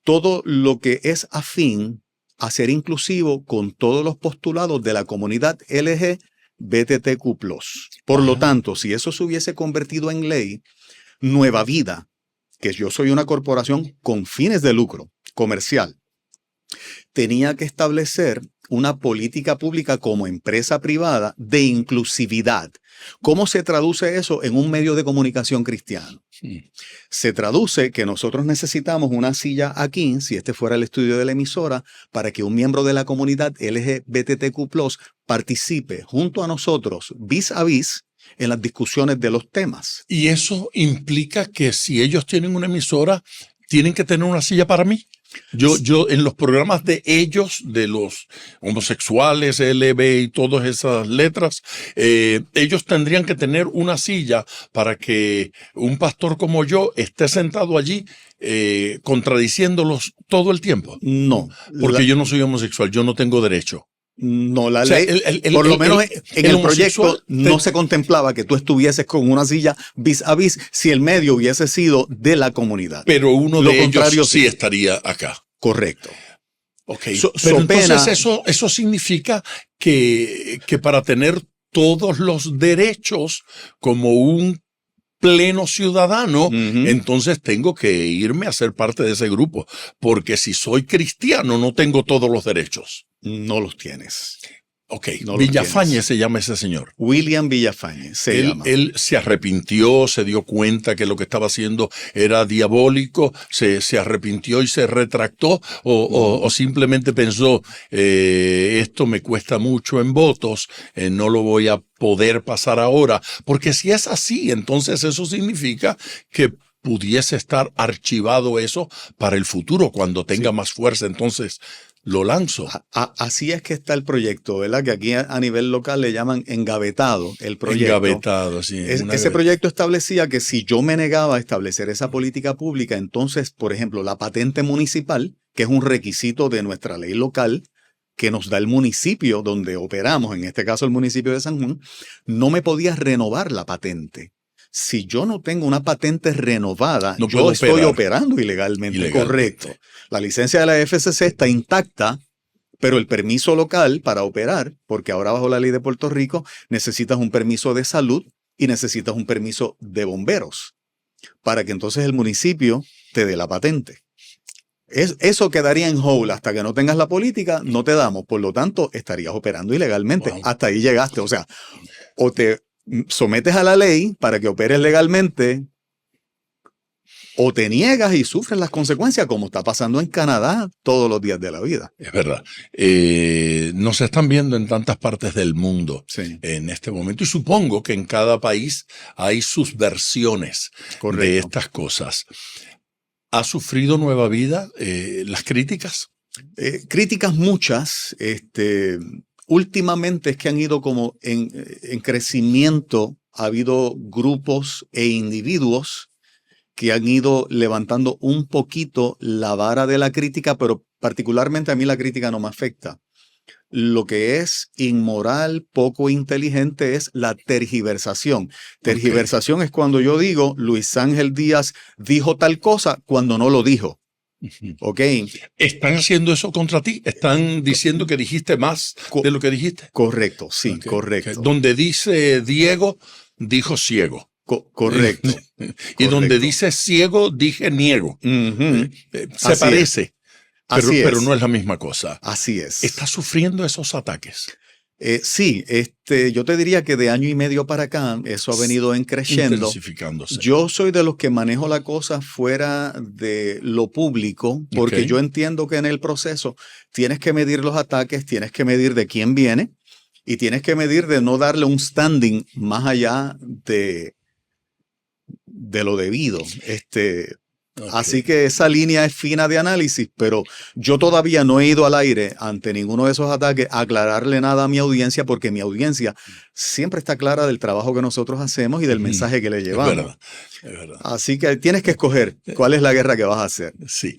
todo lo que es afín a ser inclusivo con todos los postulados de la comunidad LGBTQ+. Por lo tanto, si eso se hubiese convertido en ley, Nueva Vida, que yo soy una corporación con fines de lucro comercial, tenía que establecer una política pública como empresa privada de inclusividad. ¿Cómo se traduce eso en un medio de comunicación cristiano? Se traduce que nosotros necesitamos una silla aquí, si este fuera el estudio de la emisora, para que un miembro de la comunidad LGBTQ+ participe junto a nosotros vis a vis en las discusiones de los temas. Y eso implica que si ellos tienen una emisora, tienen que tener una silla para mí. Yo en los programas de ellos, de los homosexuales, LB y todas esas letras, ellos tendrían que tener una silla para que un pastor como yo esté sentado allí contradiciéndolos todo el tiempo. No. Porque yo no soy homosexual, yo no tengo derecho. No, la ley, por lo menos en el proyecto no se contemplaba que tú estuvieses con una silla vis a vis si el medio hubiese sido de la comunidad. Pero uno de ellos sí estaría acá. Correcto. Ok, pero entonces eso significa que para tener todos los derechos como un pleno ciudadano, entonces tengo que irme a ser parte de ese grupo, porque si soy cristiano no tengo todos los derechos. No los tienes. Ok, no Villafañe se llama ese señor. William Villafañe se llama. Él se arrepintió, se dio cuenta que lo que estaba haciendo era diabólico, se arrepintió y se retractó, o simplemente pensó, esto me cuesta mucho en votos, no lo voy a poder pasar ahora. Porque si es así, entonces eso significa que pudiese estar archivado eso para el futuro, cuando tenga más fuerza. Entonces lo lanzo. Así es que está el proyecto, ¿verdad? Que aquí a nivel local le llaman engavetado el proyecto. Engavetado, sí. Ese proyecto establecía que si yo me negaba a establecer esa política pública, entonces, por ejemplo, la patente municipal, que es un requisito de nuestra ley local, que nos da el municipio donde operamos, en este caso el municipio de San Juan, no me podía renovar la patente. Si yo no tengo una patente renovada, yo estoy operando ilegalmente. Correcto. La licencia de la FCC está intacta, pero el permiso local para operar, porque ahora bajo la ley de Puerto Rico necesitas un permiso de salud y necesitas un permiso de bomberos para que entonces el municipio te dé la patente. Eso quedaría en hold hasta que no tengas la política, no te damos. Por lo tanto, estarías operando ilegalmente. Wow. Hasta ahí llegaste. O sea, o te sometes a la ley para que operes legalmente, o te niegas y sufres las consecuencias, como está pasando en Canadá todos los días de la vida. Es verdad. Nos están viendo en tantas partes del mundo en este momento, y supongo que en cada país hay sus versiones de estas cosas. ¿Ha sufrido Nueva Vida las críticas? Críticas muchas. Últimamente es que han ido como en crecimiento. Ha habido grupos e individuos que han ido levantando un poquito la vara de la crítica, pero particularmente a mí la crítica no me afecta. Lo que es inmoral, poco inteligente es la tergiversación. Tergiversación es cuando yo digo, Luis Ángel Díaz dijo tal cosa cuando no lo dijo. Ujú. ¿Ok? ¿Están haciendo eso contra ti? ¿Están diciendo que dijiste más de lo que dijiste? Correcto, sí, Ok, correcto. ok. Donde dice Diego, dijo ciego. Correcto, Y donde correcto. dice ciego, dije niego. Ujú. Se Así es, parece, así pero no es, es la misma cosa. así es. ¿Estás sufriendo esos ataques? Sí, yo te diría que de año y medio para acá eso ha venido en creciendo. Intensificándose. Yo soy de los que manejo la cosa fuera de lo público, porque Ok. yo entiendo que en el proceso tienes que medir los ataques, tienes que medir de quién viene y tienes que medir de no darle un standing más allá de lo debido. Ok. Así que esa línea es fina de análisis, pero yo todavía no he ido al aire ante ninguno de esos ataques a aclararle nada a mi audiencia, porque mi audiencia siempre está clara del trabajo que nosotros hacemos y del mensaje que le Es llevamos. verdad, es verdad. Así que tienes que escoger cuál es la guerra que vas a hacer. Sí.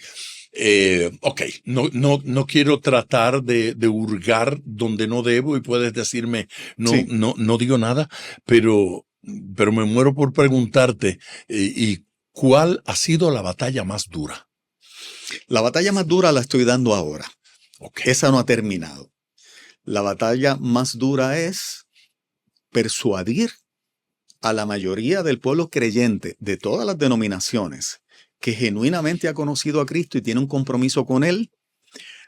Ok, no quiero tratar de hurgar donde no debo y puedes decirme Sí. no digo nada, pero me muero por preguntarte, ¿y cuál ha sido la batalla más dura? La batalla más dura la estoy dando ahora. Ok. Esa no ha terminado. La batalla más dura es persuadir a la mayoría del pueblo creyente de todas las denominaciones que genuinamente ha conocido a Cristo y tiene un compromiso con Él,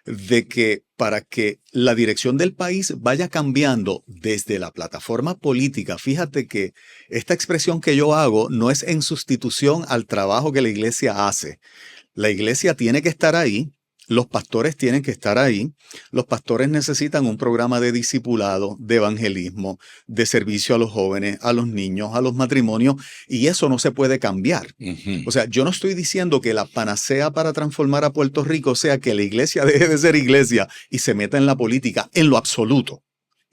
de que para que la dirección del país vaya cambiando desde la plataforma política, fíjate que esta expresión que yo hago no es en sustitución al trabajo que la iglesia hace. La iglesia tiene que estar ahí, los pastores tienen que estar ahí, los pastores necesitan un programa de discipulado, de evangelismo, de servicio a los jóvenes, a los niños, a los matrimonios, y eso no se puede cambiar. Ujú. O sea, yo no estoy diciendo que la panacea para transformar a Puerto Rico sea que la iglesia deje de ser iglesia y se meta en la política, en lo absoluto.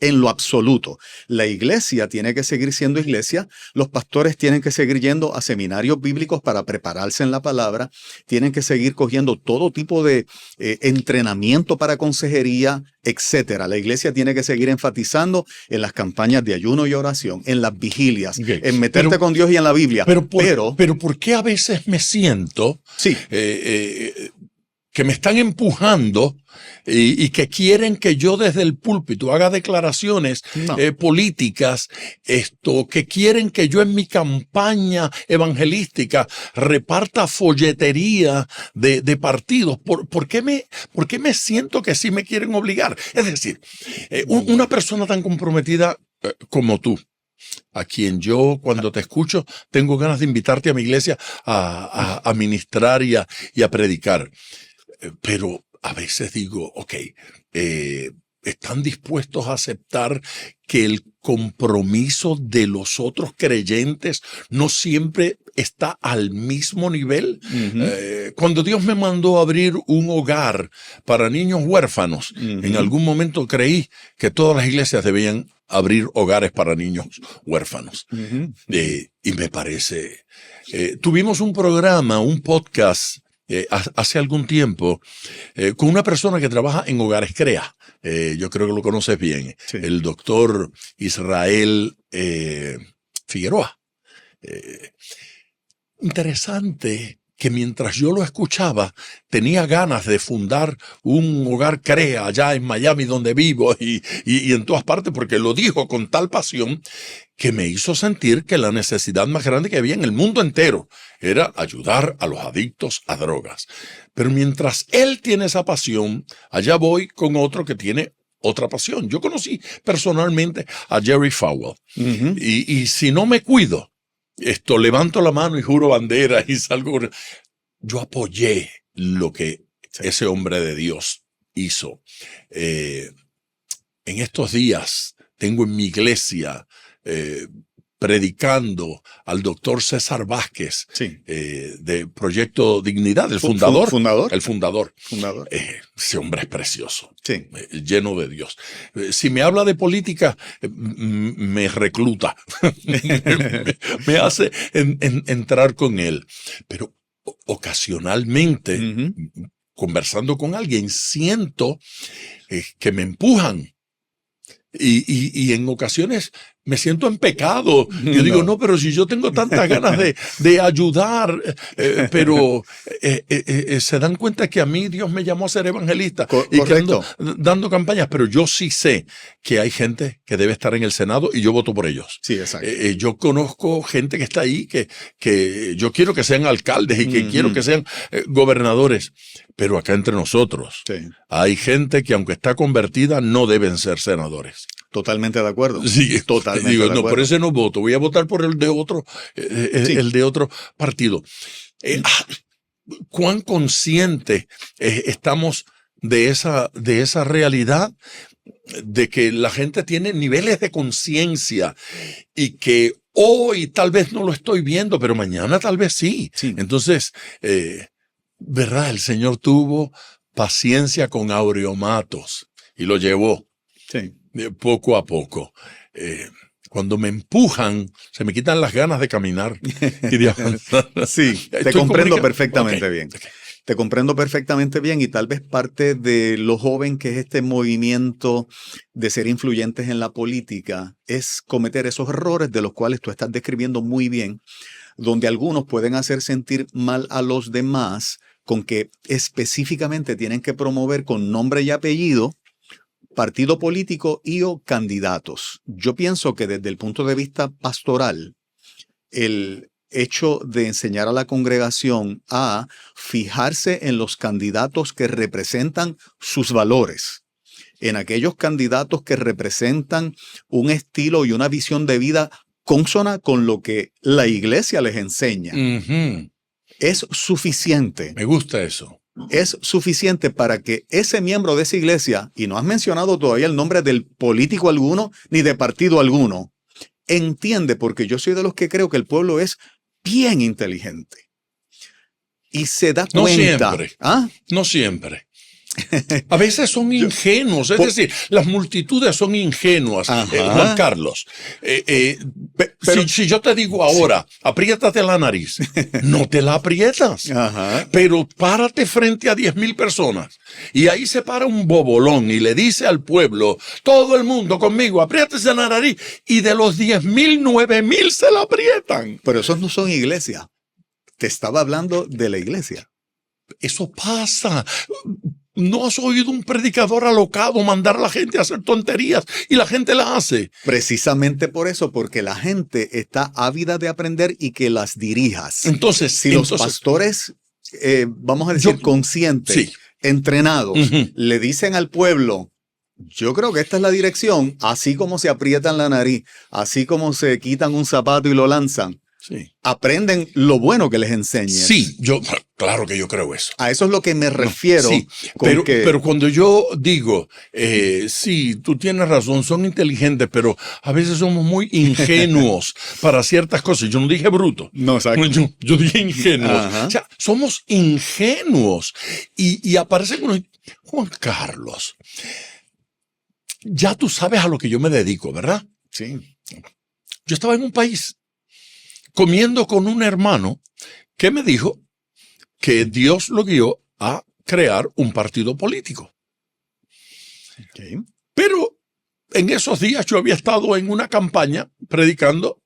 En lo absoluto. La iglesia tiene que seguir siendo iglesia, los pastores tienen que seguir yendo a seminarios bíblicos para prepararse en la palabra, tienen que seguir cogiendo todo tipo de entrenamiento para consejería, etcétera. La iglesia tiene que seguir enfatizando en las campañas de ayuno y oración, en las vigilias, Ok. en meterte con Dios y en la Biblia. Pero ¿por qué a veces me siento sí, que me están empujando y que quieren que yo desde el púlpito haga declaraciones no. políticas, que quieren que yo en mi campaña evangelística reparta folletería de partidos? ¿Por qué me siento que sí me quieren obligar? Es decir, una persona tan comprometida como tú, a quien yo cuando te escucho tengo ganas de invitarte a mi iglesia a ministrar y a predicar. Pero a veces digo, ok, ¿están dispuestos a aceptar que el compromiso de los otros creyentes no siempre está al mismo nivel? Uh-huh. Cuando Dios me mandó a abrir un hogar para niños huérfanos, Uh-huh. en algún momento creí que todas las iglesias debían abrir hogares para niños huérfanos. Uh-huh. Y me parece... tuvimos un programa, un podcast, hace algún tiempo, con una persona que trabaja en Hogares Crea. Yo creo que lo conoces bien. Sí. El doctor Israel Figueroa. Interesante que mientras yo lo escuchaba, tenía ganas de fundar un Hogar Crea allá en Miami, donde vivo, y en todas partes, porque lo dijo con tal pasión que me hizo sentir que la necesidad más grande que había en el mundo entero era ayudar a los adictos a drogas. Pero mientras él tiene esa pasión, allá voy con otro que tiene otra pasión. Yo conocí personalmente a Jerry Falwell. Uh-huh. Y si no me cuido, levanto la mano y juro bandera y salgo. Yo apoyé lo que ese hombre de Dios hizo. En estos días tengo en mi iglesia predicando al doctor César Vázquez, sí. de Proyecto Dignidad, el fundador. El fundador. Ese hombre es precioso, sí. Lleno de Dios. Si me habla de política, me recluta, me hace entrar con él. Pero ocasionalmente, uh-huh, conversando con alguien, siento que me empujan. Y en ocasiones me siento en pecado. Yo digo, no, pero si yo tengo tantas ganas de ayudar, pero se dan cuenta que a mí Dios me llamó a ser evangelista y que ando dando campañas, pero yo sí sé que hay gente que debe estar en el Senado y yo voto por ellos. Sí, exacto. Yo conozco gente que está ahí que yo quiero que sean alcaldes y que quiero que sean gobernadores, pero acá entre nosotros hay gente que aunque está convertida no deben ser senadores. Totalmente de acuerdo. Sí, totalmente digo, de acuerdo. No, por ese no voto. Voy a votar por el de otro, el de otro partido. ¿Cuán conscientes estamos de esa realidad? De que la gente tiene niveles de conciencia y que hoy tal vez no lo estoy viendo, pero mañana tal vez sí. Entonces, ¿verdad? El Señor tuvo paciencia con Áureo Matos y lo llevó. Sí. Poco a poco. Cuando me empujan, se me quitan las ganas de caminar. Sí, te comprendo perfectamente bien. Te comprendo perfectamente bien y tal vez parte de lo joven que es este movimiento de ser influyentes en la política es cometer esos errores de los cuales tú estás describiendo muy bien, donde algunos pueden hacer sentir mal a los demás con que específicamente tienen que promover con nombre y apellido partido político y o candidatos. Yo pienso que desde el punto de vista pastoral, el hecho de enseñar a la congregación a fijarse en los candidatos que representan sus valores, en aquellos candidatos que representan un estilo y una visión de vida consona con lo que la iglesia les enseña, es suficiente. Me gusta eso. Es suficiente para que ese miembro de esa iglesia, y no has mencionado todavía el nombre del político alguno ni de partido alguno, entiende, porque yo soy de los que creo que el pueblo es bien inteligente y se da cuenta. No siempre. No siempre. A veces son ingenuos, es decir, las multitudes son ingenuas, Juan Carlos. Pero si yo te digo ahora, apriétate la nariz, no te la aprietas. Pero párate frente a 10,000 personas y ahí se para un bobolón y le dice al pueblo, todo el mundo conmigo, apriétese la nariz, y de los 10,000, 9,000 se la aprietan. Pero esos no son iglesia. Te estaba hablando de la iglesia. Eso pasa. ¿No has oído un predicador alocado mandar a la gente a hacer tonterías y la gente las hace? Precisamente por eso, porque la gente está ávida de aprender y que las dirijas. Entonces, si los pastores, vamos a decir, conscientes, entrenados, le dicen al pueblo, yo creo que esta es la dirección, así como se aprietan la nariz, así como se quitan un zapato y lo lanzan. Aprenden lo bueno que les enseñes. Sí, claro que yo creo eso. A eso es lo que me refiero. Pero cuando yo digo, sí, tú tienes razón, son inteligentes, pero a veces somos muy ingenuos para ciertas cosas. Yo no dije bruto. No, exacto. Yo dije ingenuos. O sea, somos ingenuos. Y aparecen unos, Juan Carlos, ya tú sabes a lo que yo me dedico, ¿verdad? Sí. Yo estaba en un país comiendo con un hermano que me dijo que Dios lo guió a crear un partido político. Pero en esos días yo había estado en una campaña predicando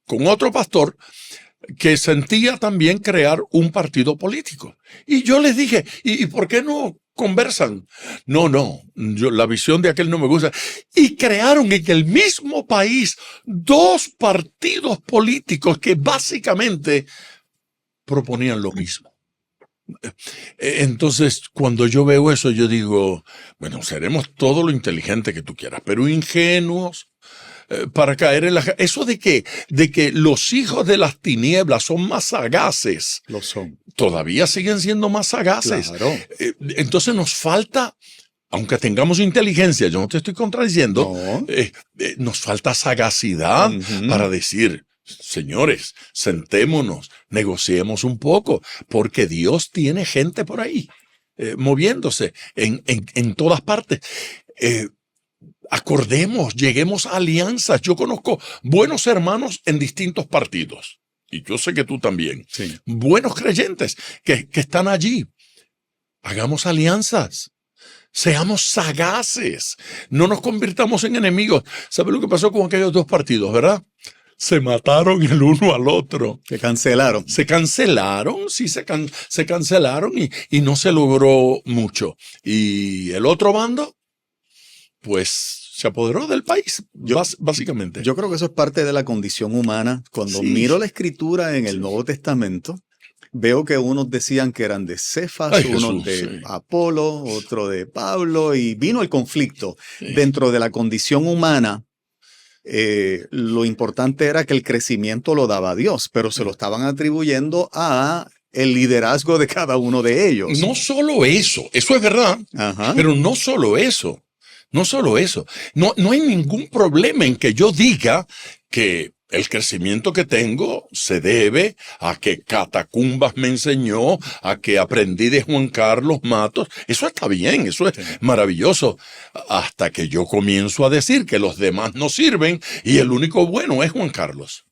con otro pastor que sentía también crear un partido político. Y yo les dije, ¿y por qué no conversan? No, la visión de aquel no me gusta. Y crearon en el mismo país 2 partidos políticos que básicamente proponían lo mismo. Entonces, cuando yo veo eso, yo digo, bueno, seremos todo lo inteligente que tú quieras, pero ingenuos para caer en eso de que los hijos de las tinieblas son más sagaces. Lo son. Todavía siguen siendo más sagaces. Claro. Entonces nos falta, aunque tengamos inteligencia, yo no te estoy contradiciendo, nos falta sagacidad para decir, señores, sentémonos, negociemos un poco, porque Dios tiene gente por ahí, moviéndose en todas partes. Acordemos, lleguemos a alianzas. Yo conozco buenos hermanos en distintos partidos. Y yo sé que tú también. Sí. Buenos creyentes que están allí. Hagamos alianzas. Seamos sagaces. No nos convirtamos en enemigos. ¿Sabe lo que pasó con aquellos dos partidos, verdad? Se mataron el uno al otro. Se cancelaron. Se cancelaron, sí, se cancelaron y no se logró mucho. Y el otro bando, pues, se apoderó del país, básicamente. Yo creo que eso es parte de la condición humana. Cuando miro la escritura en el Nuevo Testamento, veo que unos decían que eran de Cefas, unos de Apolo, otro de Pablo, y vino el conflicto. Dentro de la condición humana, lo importante era que el crecimiento lo daba Dios, pero se lo estaban atribuyendo a el liderazgo de cada uno de ellos. No solo eso es verdad, pero no solo eso. No solo eso. No hay ningún problema en que yo diga que el crecimiento que tengo se debe a que Catacumbas me enseñó, a que aprendí de Juan Carlos Matos. Eso está bien, eso es maravilloso. Hasta que yo comienzo a decir que los demás no sirven y el único bueno es Juan Carlos.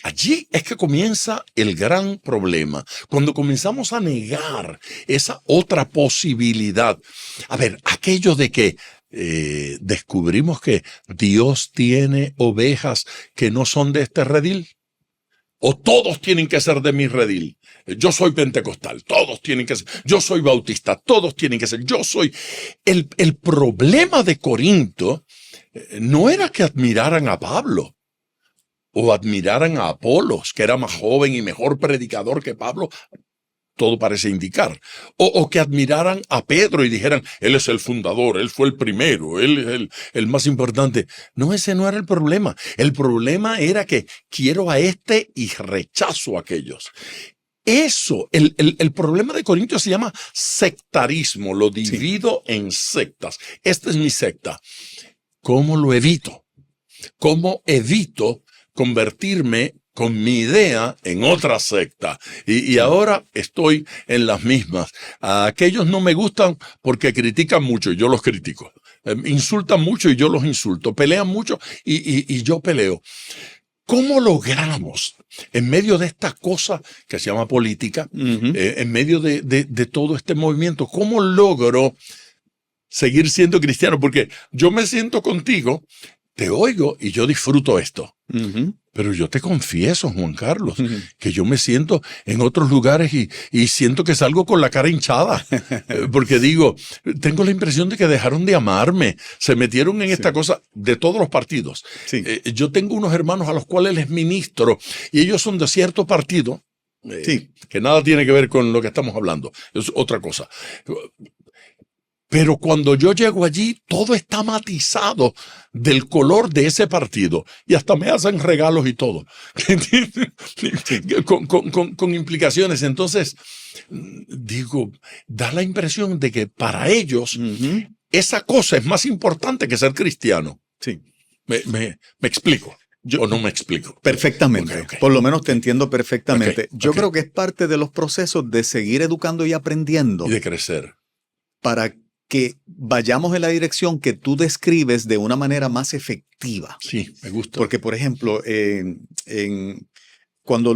Allí es que comienza el gran problema, cuando comenzamos a negar esa otra posibilidad. A ver, aquello de que descubrimos que Dios tiene ovejas que no son de este redil, o todos tienen que ser de mi redil. Yo soy pentecostal, todos tienen que ser. Yo soy bautista, todos tienen que ser. Yo soy. El problema de Corinto no era que admiraran a Pablo o admiraran a Apolos, que era más joven y mejor predicador que Pablo. Todo parece indicar. O que admiraran a Pedro y dijeran, él es el fundador, él fue el primero, él es el más importante. No, ese no era el problema. El problema era que quiero a este y rechazo a aquellos. Eso, el problema de Corintios se llama sectarismo, lo divido en sectas. Esta es mi secta. ¿Cómo lo evito? ¿Cómo evito convertirme con mi idea en otra secta? Y ahora estoy en las mismas. A aquellos no me gustan porque critican mucho y yo los critico. Insultan mucho y yo los insulto. Pelean mucho y yo peleo. ¿Cómo logramos, en medio de esta cosa que se llama política, en medio de todo este movimiento, cómo logro seguir siendo cristiano? Porque yo me siento contigo, te oigo y yo disfruto esto. Pero yo te confieso, Juan Carlos, que yo me siento en otros lugares y siento que salgo con la cara hinchada. Porque digo, tengo la impresión de que dejaron de amarme. Se metieron en esta cosa de todos los partidos. Yo tengo unos hermanos a los cuales les ministro y ellos son de cierto partido, que nada tiene que ver con lo que estamos hablando. Es otra cosa. Pero cuando yo llego allí, todo está matizado del color de ese partido. Y hasta me hacen regalos y todo. con implicaciones. Entonces, digo, da la impresión de que para ellos esa cosa es más importante que ser cristiano. Sí. ¿Me explico? ¿O no me explico? Perfectamente. Okay. Por lo menos te entiendo perfectamente. Yo creo que es parte de los procesos de seguir educando y aprendiendo. Y de crecer. Para que vayamos en la dirección que tú describes de una manera más efectiva. Sí, me gusta. Porque, por ejemplo, cuando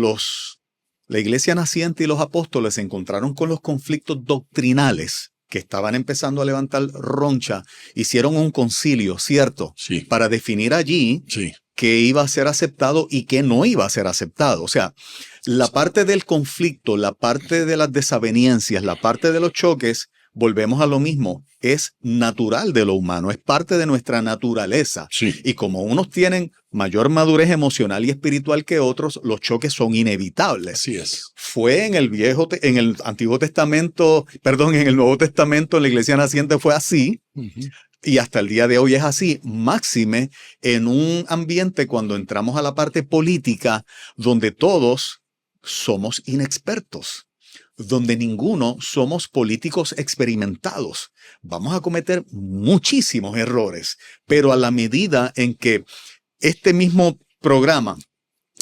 la iglesia naciente y los apóstoles se encontraron con los conflictos doctrinales que estaban empezando a levantar roncha, hicieron un concilio, ¿cierto? Sí. Para definir allí qué iba a ser aceptado y qué no iba a ser aceptado. O sea, la parte del conflicto, la parte de las desavenencias, la parte de los choques, volvemos a lo mismo, es natural de lo humano, es parte de nuestra naturaleza. Sí. Y como unos tienen mayor madurez emocional y espiritual que otros, los choques son inevitables. Así es. Fue en el Antiguo Testamento, en el Nuevo Testamento, en la iglesia naciente fue así. Y hasta el día de hoy es así, máxime en un ambiente cuando entramos a la parte política, donde todos somos inexpertos, donde ninguno somos políticos experimentados. Vamos a cometer muchísimos errores, pero a la medida en que este mismo programa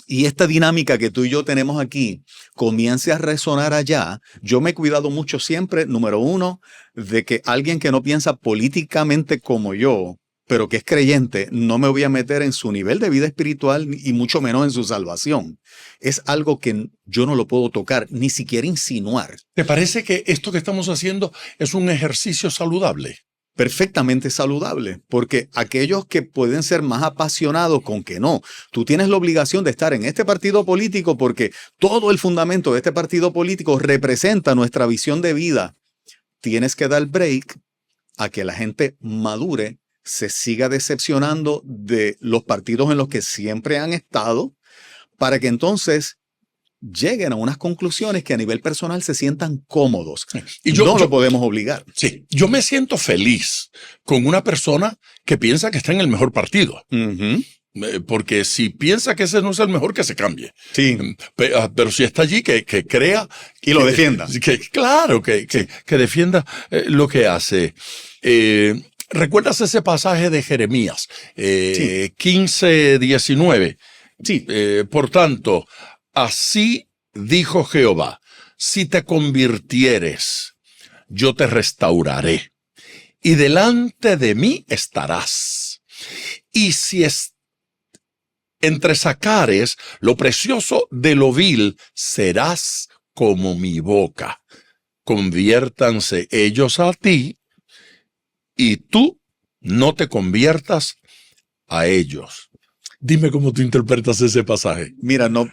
y esta dinámica que tú y yo tenemos aquí comience a resonar allá, yo me he cuidado mucho siempre, número uno, de que alguien que no piensa políticamente como yo, pero que es creyente, no me voy a meter en su nivel de vida espiritual y mucho menos en su salvación. Es algo que yo no lo puedo tocar, ni siquiera insinuar. ¿Te parece que esto que estamos haciendo es un ejercicio saludable? perfectamente saludable, porque aquellos que pueden ser más apasionados con que no, tú tienes la obligación de estar en este partido político porque todo el fundamento de este partido político representa nuestra visión de vida. Tienes que dar break a que la gente madure, se siga decepcionando de los partidos en los que siempre han estado, para que entonces lleguen a unas conclusiones que a nivel personal se sientan cómodos. Y no lo podemos obligar. Sí, yo me siento feliz con una persona que piensa que está en el mejor partido. Porque si piensa que ese no es el mejor, que se cambie. Sí. Pero si está allí, que crea. Y lo defienda. Claro, que defienda lo que hace. ¿Recuerdas ese pasaje de Jeremías? 15:19. Sí. Por tanto, así dijo Jehová, si te convirtieres, yo te restauraré, y delante de mí estarás. Y si entresacares lo precioso de lo vil, serás como mi boca. Conviértanse ellos a ti, y tú no te conviertas a ellos. Dime cómo tú interpretas ese pasaje. Mira, no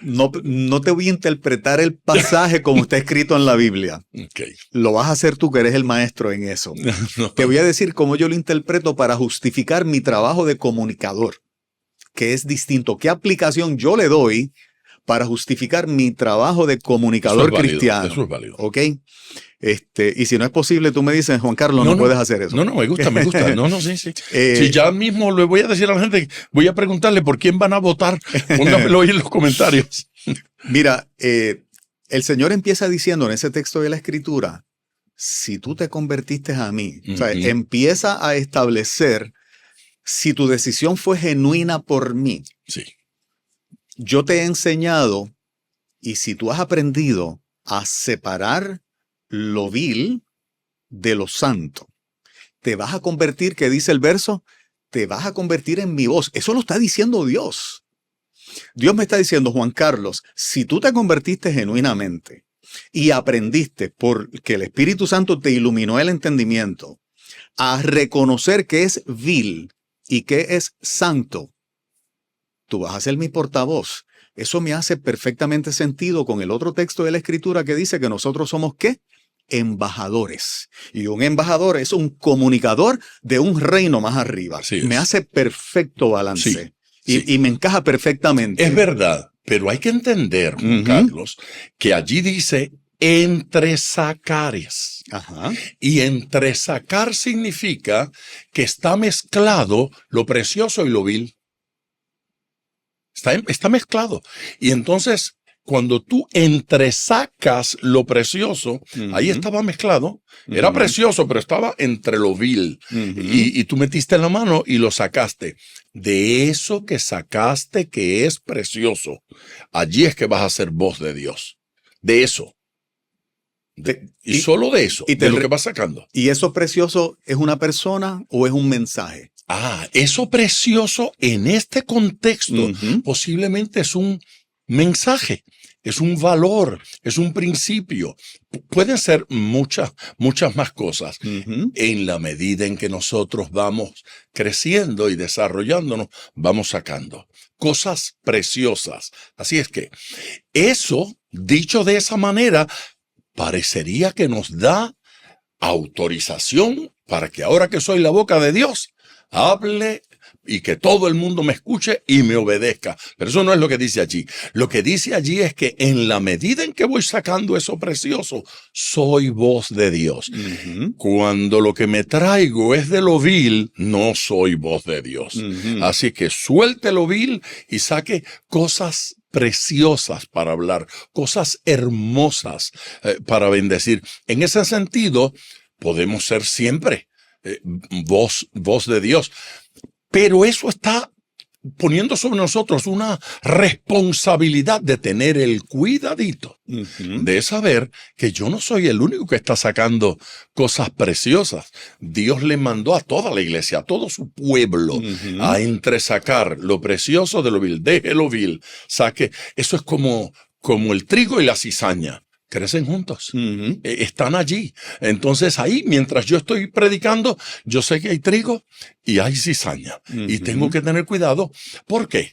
te voy a interpretar el pasaje como está escrito en la Biblia. Okay. Lo vas a hacer tú, que eres el maestro en eso. No. Te voy a decir cómo yo lo interpreto para justificar mi trabajo de comunicador, que es distinto. ¿Qué aplicación yo le doy para justificar mi trabajo de comunicador cristiano? Eso es válido. ¿Ok? Y si no es posible, tú me dices, Juan Carlos, no puedes hacer eso. No, me gusta. Sí. Si ya mismo le voy a decir a la gente, voy a preguntarle por quién van a votar, pónganmelo ahí en los comentarios. Mira, el Señor empieza diciendo en ese texto de la Escritura, si tú te convertiste a mí, o sea, empieza a establecer si tu decisión fue genuina por mí. Sí. Yo te he enseñado, y si tú has aprendido a separar lo vil de lo santo, te vas a convertir, ¿qué dice el verso? Te vas a convertir en mi voz. Eso lo está diciendo Dios. Dios me está diciendo, Juan Carlos, si tú te convertiste genuinamente y aprendiste, porque el Espíritu Santo te iluminó el entendimiento, a reconocer que es vil y que es santo, tú vas a ser mi portavoz. Eso me hace perfectamente sentido con el otro texto de la Escritura que dice que nosotros somos, ¿qué? Embajadores. Y un embajador es un comunicador de un reino más arriba. Me hace perfecto balance. Y me encaja perfectamente. Es verdad, pero hay que entender, Juan Carlos, que allí dice entresacares. Ajá. Y entresacar significa que está mezclado lo precioso y lo vil. Está mezclado. Y entonces, cuando tú entresacas lo precioso, ahí estaba mezclado. Era precioso, pero estaba entre lo vil. Y tú metiste la mano y lo sacaste. De eso que sacaste que es precioso, allí es que vas a ser voz de Dios. De eso. Y solo de eso, de lo que vas sacando. ¿Y eso precioso es una persona o es un mensaje? Eso precioso en este contexto posiblemente es un mensaje, es un valor, es un principio. Pueden ser muchas más cosas. En la medida en que nosotros vamos creciendo y desarrollándonos, vamos sacando cosas preciosas. Así es que eso, dicho de esa manera, parecería que nos da autorización para que ahora que soy la boca de Dios, hable y que todo el mundo me escuche y me obedezca. Pero eso no es lo que dice allí. Lo que dice allí es que en la medida en que voy sacando eso precioso, soy voz de Dios. Cuando lo que me traigo es de lo vil, no soy voz de Dios. Así que suelte lo vil y saque cosas preciosas para hablar, cosas hermosas para bendecir. En ese sentido, podemos ser siempre voz de Dios. Pero eso está poniendo sobre nosotros una responsabilidad de tener el cuidadito de saber que yo no soy el único que está sacando cosas preciosas. Dios le mandó a toda la iglesia, a todo su pueblo, a entresacar lo precioso de lo vil. Deje lo vil, saque. Eso es como el trigo y la cizaña. crecen juntos. Están allí. Entonces ahí, mientras yo estoy predicando, yo sé que hay trigo y hay cizaña. Y tengo que tener cuidado. ¿Por qué?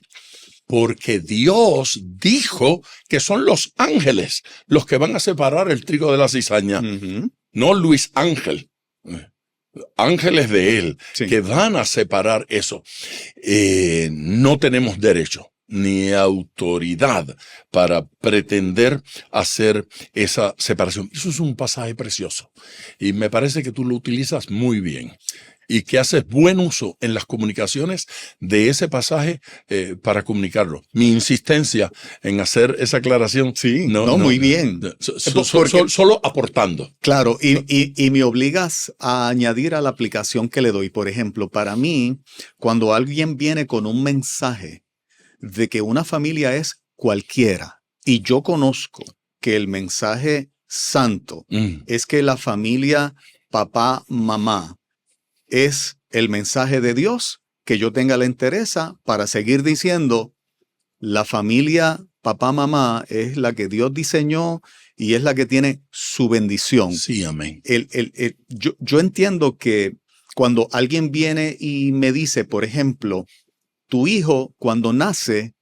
Porque Dios dijo que son los ángeles los que van a separar el trigo de la cizaña. No Luis Ángel. Ángeles de él, que van a separar eso. No tenemos derecho ni autoridad para pretender hacer esa separación. Eso es un pasaje precioso y me parece que tú lo utilizas muy bien y que haces buen uso en las comunicaciones de ese pasaje para comunicarlo. Mi insistencia en hacer esa aclaración. Sí, no, muy bien. Solo aportando. Claro, y me obligas a añadir a la aplicación que le doy. Por ejemplo, para mí, cuando alguien viene con un mensaje de que una familia es cualquiera, y yo conozco que el mensaje santo es que la familia papá, mamá es el mensaje de Dios, que yo tenga la entereza para seguir diciendo la familia papá, mamá es la que Dios diseñó y es la que tiene su bendición. Sí, amén. Yo entiendo que cuando alguien viene y me dice, por ejemplo, tu hijo, cuando nace,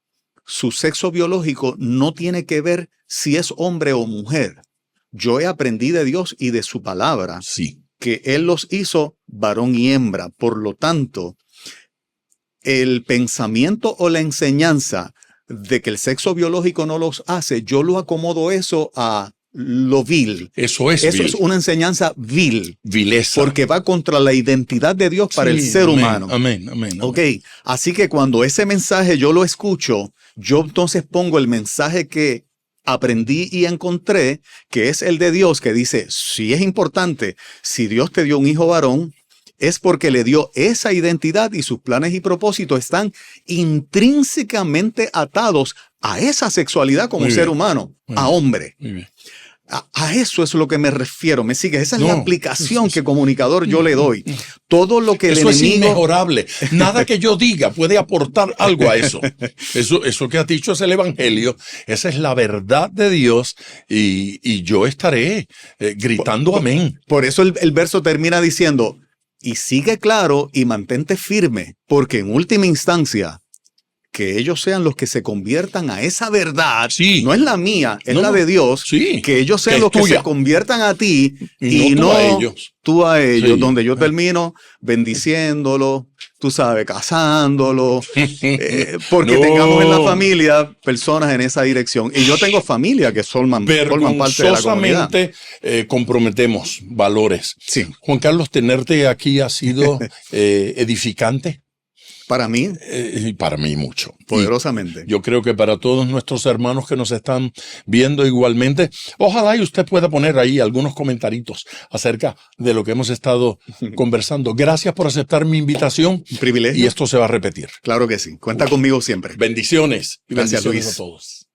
su sexo biológico no tiene que ver si es hombre o mujer. Yo he aprendido de Dios y de su palabra que Él los hizo varón y hembra. Por lo tanto, el pensamiento o la enseñanza de que el sexo biológico no los hace, yo lo acomodo eso a lo vil. Eso es una enseñanza vil. Vileza. Porque va contra la identidad de Dios para el ser humano. Amén. Ok, así que cuando ese mensaje yo lo escucho, yo entonces pongo el mensaje que aprendí y encontré, que es el de Dios, que dice, sí es importante, si Dios te dio un hijo varón, es porque le dio esa identidad y sus planes y propósitos están intrínsecamente atados a esa sexualidad como ser humano, a hombre. Muy bien. A eso es lo que me refiero, ¿me sigues? Esa es la aplicación que comunicador yo le doy. Todo lo que el enemigo... Eso es inmejorable. Nada que yo diga puede aportar algo a eso. Eso que has dicho es el evangelio. Esa es la verdad de Dios y yo estaré gritando amén. Por eso el verso termina diciendo, y sigue claro y mantente firme, porque en última instancia, que ellos sean los que se conviertan a esa verdad, no es la mía, es la de Dios, que ellos sean los que se conviertan a ti y no tú a ellos, donde yo termino bendiciéndolo, tú sabes, casándolo, porque tengamos en la familia personas en esa dirección. Y yo tengo familia que forman parte de la comunidad. Comprometemos valores. Sí. Juan Carlos, tenerte aquí ha sido edificante. Para mí. Y para mí mucho. Poderosamente. Y yo creo que para todos nuestros hermanos que nos están viendo igualmente, ojalá y usted pueda poner ahí algunos comentarios acerca de lo que hemos estado conversando. Gracias por aceptar mi invitación. Un privilegio. Y esto se va a repetir. Claro que sí. Cuenta conmigo siempre. Bendiciones. Gracias, Bendiciones Luis. a todos.